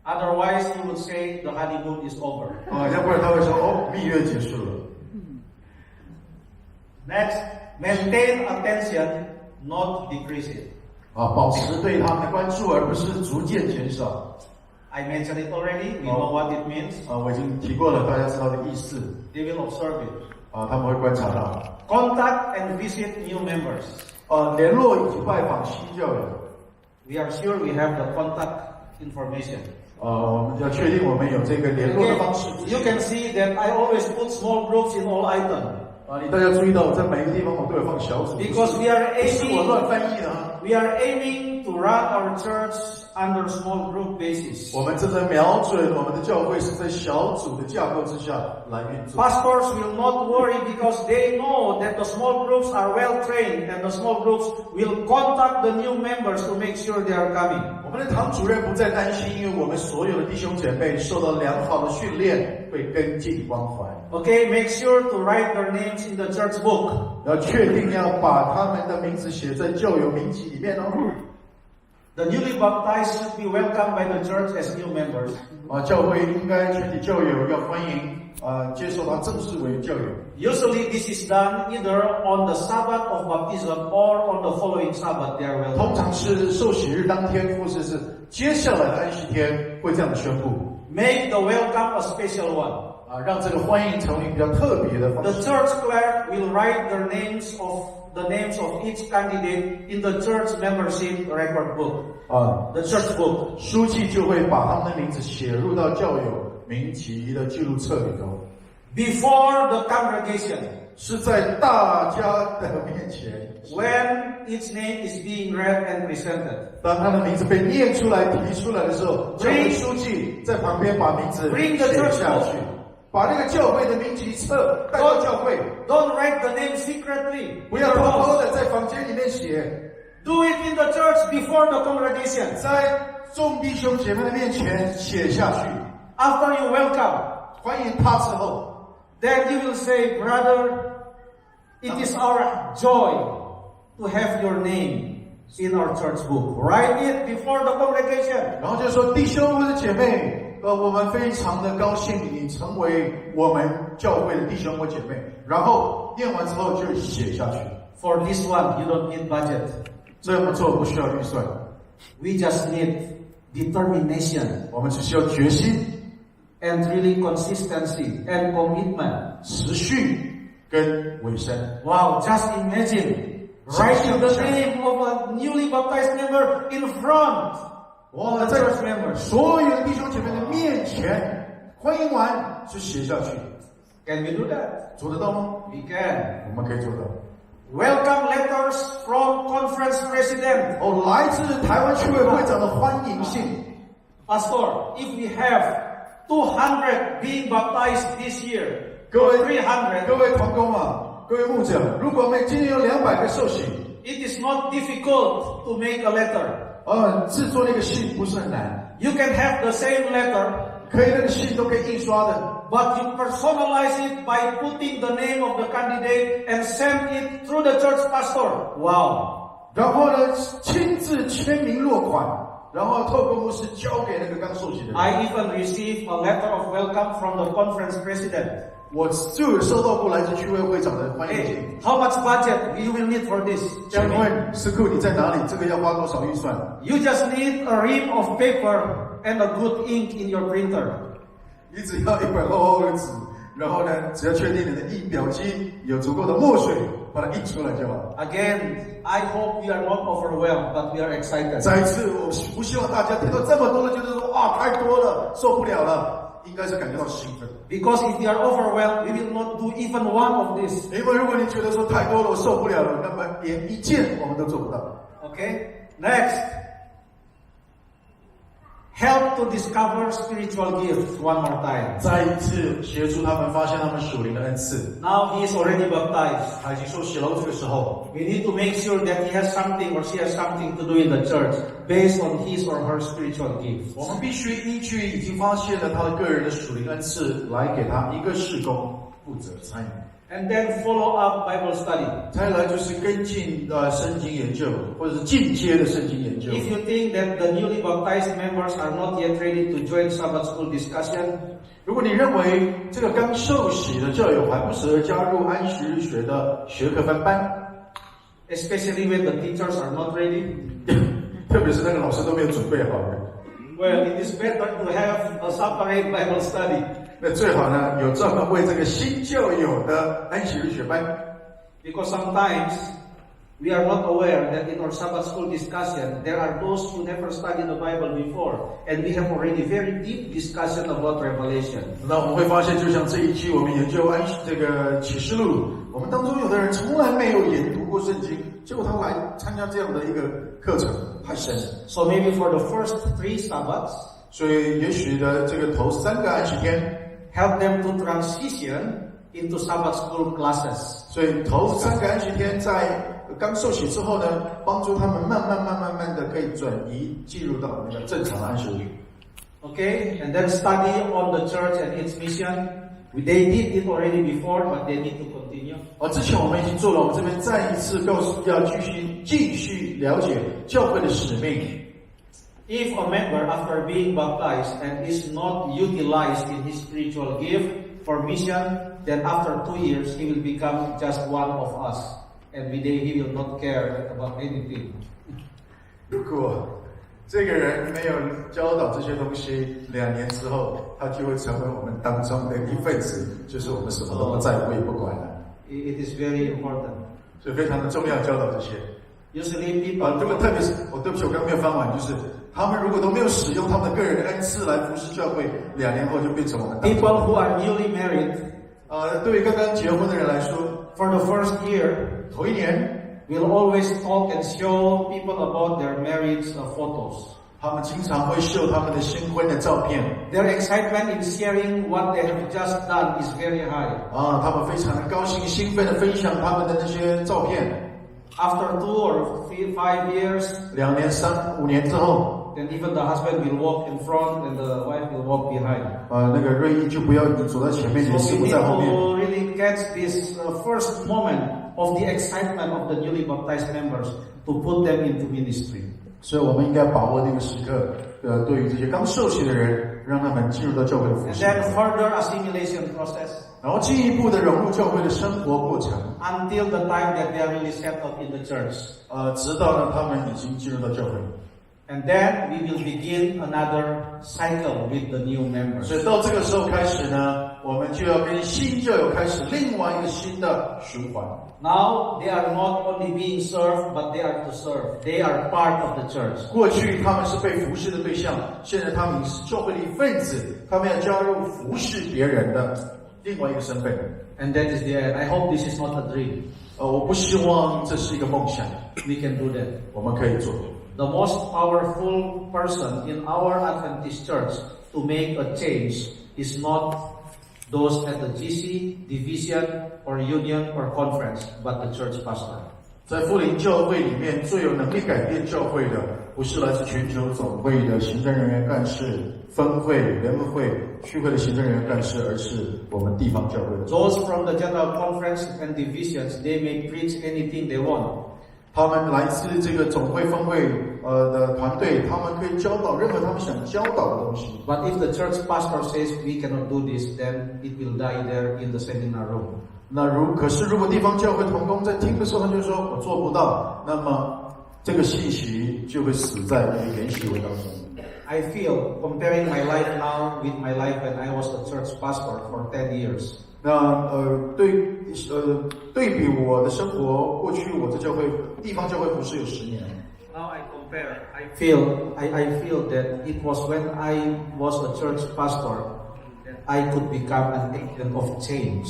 Speaker 1: Otherwise, he would say the honeymoon is over.
Speaker 2: 要不然他会说蜜月结束了。
Speaker 1: Next, maintain attention, not decrease it.
Speaker 2: 保持对他们的关注，而不是逐渐减少。
Speaker 1: I mentioned it already. We know what it means.
Speaker 2: 我已经提过了，大家知道的意思。
Speaker 1: They will observe it.
Speaker 2: 他们会观察到。
Speaker 1: Contact and visit new members.
Speaker 2: 联络以及拜访新教友。
Speaker 1: We are sure we have the contact information.
Speaker 2: 我们要确定我们有这个联络的方式。
Speaker 1: You can see that I always put small groups in all items.
Speaker 2: 你大家注意到，在每个地方我都有放小组。
Speaker 1: Because we are aiming,
Speaker 2: 我乱翻译的。
Speaker 1: We are aiming to run our church under small group basis.
Speaker 2: 我们正在瞄准我们的教会是在小组的架构之下来运作。
Speaker 1: Pastors will not worry because they know that the small groups are well trained and the small groups will contact the new members to make sure they are coming.
Speaker 2: 我们的堂主任不再担心，因为我们所有的弟兄姐妹受到良好的训练，会跟进关怀。
Speaker 1: Okay, make sure to write their names in the church book.
Speaker 2: 要确定要把他们的名字写在教友名籍里面哦。
Speaker 1: The newly baptized should be welcomed by the church as new members.
Speaker 2: 教会应该全体教友要欢迎接受他正式为教友。
Speaker 1: Usually this is done either on the Sabbath of baptism or on the following Sabbath. They are welcome.
Speaker 2: 通常是受洗日当天，或者是接下来的安息天会这样的宣布。
Speaker 1: Make the welcome a special one.
Speaker 2: 让这个欢迎成为比较特别的方式。
Speaker 1: The church clerk will write the names of each candidate in the church membership record book. The church book.
Speaker 2: 书记就会把他们的名字写入到教友名籍的记录册里头。
Speaker 1: Before the congregation.
Speaker 2: 是在大家的面前。
Speaker 1: When its name is being read and presented.
Speaker 2: 当他的名字被念出来、提出来的时候，教会书记在旁边把名字写下去。把那个教会的名籍册带到教会。
Speaker 1: Don't write the name secretly.
Speaker 2: 不要偷偷的在房间里面写。
Speaker 1: Do it in the church before the congregation.
Speaker 2: 在众弟兄姐妹的面前写下去。
Speaker 1: After you welcome,
Speaker 2: 欢迎他之后
Speaker 1: then you will say, Brother, it is our joy to have your name in our church book. Write it before the congregation.
Speaker 2: 然后就说，弟兄或者姐妹。我们非常的高兴你成为我们教会的弟兄或姐妹，然后念完之后就写下去。
Speaker 1: For this one, you don't need budget.
Speaker 2: 这么做不需要预算。
Speaker 1: We just need determination.
Speaker 2: 我们只需要决心
Speaker 1: and really consistency and commitment.
Speaker 2: 持续跟委身。
Speaker 1: Wow, just imagine writing the name of a newly baptized member in front.
Speaker 2: 哇，在所有的弟兄姐妹的面前，欢迎完就写下去。
Speaker 1: Can we do that?
Speaker 2: 做得到吗
Speaker 1: We can.
Speaker 2: 我们可以做到。
Speaker 1: Welcome letters from conference president.
Speaker 2: 来自台湾区委会长的欢迎信。
Speaker 1: Pastor, if we have 200 being baptized this year,
Speaker 2: 各位
Speaker 1: 300.
Speaker 2: 各位同工各位牧者，如果我们今年有200个受洗
Speaker 1: ，it is not difficult to make a letter.
Speaker 2: 制作那个信不是很难。
Speaker 1: You can have the same letter.
Speaker 2: 可以那个信都可以印刷的。
Speaker 1: But you personalize it by putting the name of the candidate and send it through the church pastor. Wow.
Speaker 2: 然后呢，亲自签名落款，然后透过牧师交给那个刚受洗的人。
Speaker 1: I even received a letter of welcome from the conference president.
Speaker 2: 我就有收到过来自区委会长的欢迎信。
Speaker 1: How much budget you will need for this?
Speaker 2: 请问师库你在哪里？这个要花多少预算
Speaker 1: You just need a ream of paper and a good ink in your printer.
Speaker 2: 你只要一本厚厚的纸然后呢，只要确定你的印表机有足够的墨水，把它印出来就好。
Speaker 1: Again, I hope we are not overwhelmed, but we are excited.
Speaker 2: 再一次，我不希望大家听到这么多了，就是说哇，太多了，受不了了。应该是感觉到兴奋。
Speaker 1: Because if we are overwhelmed, we will not do even one of this.
Speaker 2: 因为如果你觉得说太多了，我受不了了，那么连一件我们都做不到。
Speaker 1: Okay? Next. Help to discover spiritual gifts one more time.
Speaker 2: 再一次协助他们发现他们属灵的恩赐。
Speaker 1: Now he is already baptized.
Speaker 2: 他已经受洗了，这个时候
Speaker 1: We need to make sure that he has something or she has something to do in the church based on his or her spiritual gifts.
Speaker 2: 我们必须依据已经发现了他的个人的属灵恩赐，来给他一个事工负责参与。
Speaker 1: And then follow up Bible study.
Speaker 2: 再来就是跟进圣经研究，或者是进阶的圣经研究。
Speaker 1: If you think that the newly baptized members are not yet ready to join Sabbath school discussion,
Speaker 2: 如果你认为这个刚受洗的教友还不适合加入安息日学的学科分班，
Speaker 1: especially when the teachers are not ready,
Speaker 2: 特别是那个老师都没有准备好的，
Speaker 1: well, it is better to have a separate Bible study.
Speaker 2: 那最好呢有专门为这个新教友的安息日学班。
Speaker 1: Because sometimes we are not aware that in our Sabbath school discussion, there are those who never studied the Bible before, and we have already very deep discussion about Revelation.
Speaker 2: 那我们会发现，就像这一期我们研究这个启示录，我们当中有的人从来没有研读过圣经，结果他来参加这样的一个课程，太深了。
Speaker 1: So maybe for the first 3 Sabbaths,
Speaker 2: 所以也许的这个头3个安息天
Speaker 1: help them to transition into Sabbath school classes.
Speaker 2: 所以头3个安息天在刚受洗之后呢，帮助他们慢慢的可以转移进入到那个正常的安息日。
Speaker 1: Okay, and then study on the church and its mission. They did it already before, but they need to continue.
Speaker 2: 之前我们已经做了，我们这边再一次告诉要继续了解教会的使命。
Speaker 1: If a member, after being baptized and is not utilized in his spiritual gift for mission, then after 2 years he will become just one of us, and he will not care about anything.
Speaker 2: 如果这个人没有教导这些东西，2年之后，他就会成为我们当中的一份子，就是我们什么都不在乎也不管了。
Speaker 1: It is very important.
Speaker 2: 所以非常的重要，教导这些。
Speaker 1: Usually people.
Speaker 2: 如果特别是对不起，我刚刚没有翻完，就是他们如果都没有使用他们的个人的恩赐来服侍教会，2年后就变成我们当中。
Speaker 1: People who are newly married.
Speaker 2: 对于刚刚结婚的人来说
Speaker 1: ，for the first year,
Speaker 2: 头1年
Speaker 1: we'll always talk and show people about their marriage photos.
Speaker 2: 他们经常会秀他们的新婚的照片。
Speaker 1: Their excitement in sharing what they have just done is very high.
Speaker 2: 他们非常的高兴、兴奋的分享他们的那些照片。
Speaker 1: After 2 or 5 years,
Speaker 2: 2年、3、5年之后
Speaker 1: then even the husband will walk in front and the wife will walk behind.
Speaker 2: 那个瑞英就不要走在前面，也
Speaker 1: So
Speaker 2: 师
Speaker 1: we
Speaker 2: 傅
Speaker 1: need
Speaker 2: 在后面。
Speaker 1: to really catch this first moment of the excitement of the newly baptized members to put them into ministry.
Speaker 2: 所以我们应该把握那个时刻，对于这些刚受洗的人，让他们进入到教会的服
Speaker 1: And
Speaker 2: 事，
Speaker 1: then further assimilation process
Speaker 2: 然后进一步的融入教会的生活过程，
Speaker 1: until the time that they are really settled in the church.
Speaker 2: 直到呢他们已经进入到教会。
Speaker 1: And then we will begin another cycle with the new members.
Speaker 2: 所以到这个时候开始呢，我们就要跟新教友开始另外一个新的循环。
Speaker 1: Now they are not only being served, but they are to serve. They are part of the church.
Speaker 2: 过去他们是被服侍的对象，现在他们是教会的一份子，他们要加入服侍别人的另外一个身份。
Speaker 1: And that is the end. I hope this is not a dream.
Speaker 2: 我不希望这是一个梦想，
Speaker 1: We can do that.
Speaker 2: 我们可以做。
Speaker 1: The most powerful person in our Adventist church to make a change is not those at the GC, division, or union, or conference, but the church pastor.
Speaker 2: 在福林教会里面，最有能力改变教会的，不是来自全球总会的行政人员干事、分会、联盟会、区会的行政人员干事，而是我们地方教会的。
Speaker 1: Those from the general conference and divisions, they may preach anything they want.
Speaker 2: 他们来自这个总会分会的团队，他们可以教导任何他们想教导的东西。
Speaker 1: But if the church pastor says we cannot do this, then it will die there in the seminar room.
Speaker 2: 可是如果地方教会同工在听的时候，他就说我做不到，那么这个信息就会死在那个研习会当中。
Speaker 1: I feel comparing my life now with my life when I was a church pastor for 10 years.
Speaker 2: 对比我的生活，过去我在地方教会服侍有10年。
Speaker 1: Now I compare. I feel that it was when I was a church pastor that I could become an agent of change.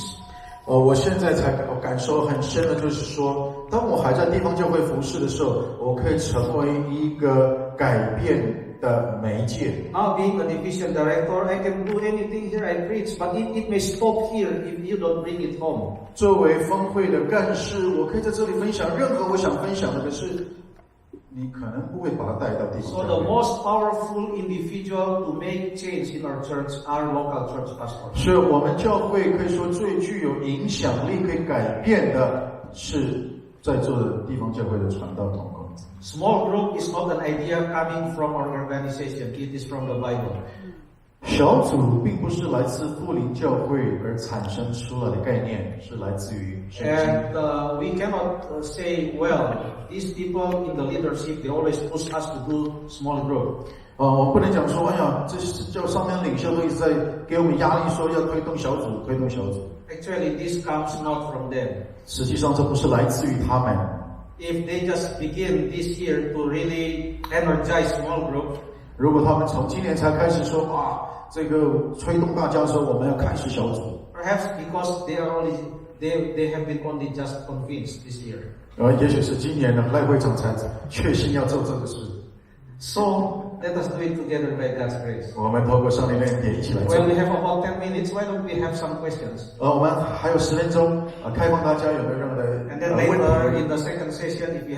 Speaker 2: 我现在才感受很深的，就是说，当我还在地方教会服侍的时候，我可以成为一个改变的媒介。
Speaker 1: Now being a division director, I can do anything here I preach, but it may stop here if you don't bring it home.
Speaker 2: 作为分会的干事，我可以在这里分享任何我想分享的，可是你可能不会把它带到地方教
Speaker 1: So
Speaker 2: 会。
Speaker 1: the most powerful individual to make change in our church are local church pastors.
Speaker 2: 是我们教会可以说最具有影响力、可以改变的，是在座的地方教会的传道同工。
Speaker 1: Small group is not an idea coming from our organization. It is from the Bible.
Speaker 2: 小组并不是来自富林教会而产生出来的概念，是来自于圣经。
Speaker 1: And we cannot say, well, these people in the leadership, they always push us to do small group.
Speaker 2: 我不能讲说，哎呀，这是叫上面领袖都一直在给我们压力，说要推动小组，推动小组。
Speaker 1: Actually, this comes not from them.
Speaker 2: 实际上，这不是来自于他们。
Speaker 1: If they just begin this year to really energize small group,
Speaker 2: 如果他们从今年才开始说啊，这个推动大家说我们要开始小组，
Speaker 1: perhaps because they have been only just convinced this year.
Speaker 2: 也许是今年的赖会长才确信要做这个事。
Speaker 1: So let us do it together by God's grace.
Speaker 2: 我们透过上帝的恩典一起来做。
Speaker 1: Well, we have about 10 minutes. Why don't we have some questions?
Speaker 2: 我们还有10分钟，开放大家有没有任何的
Speaker 1: And then
Speaker 2: 问
Speaker 1: later
Speaker 2: 题？
Speaker 1: in the second session, if you have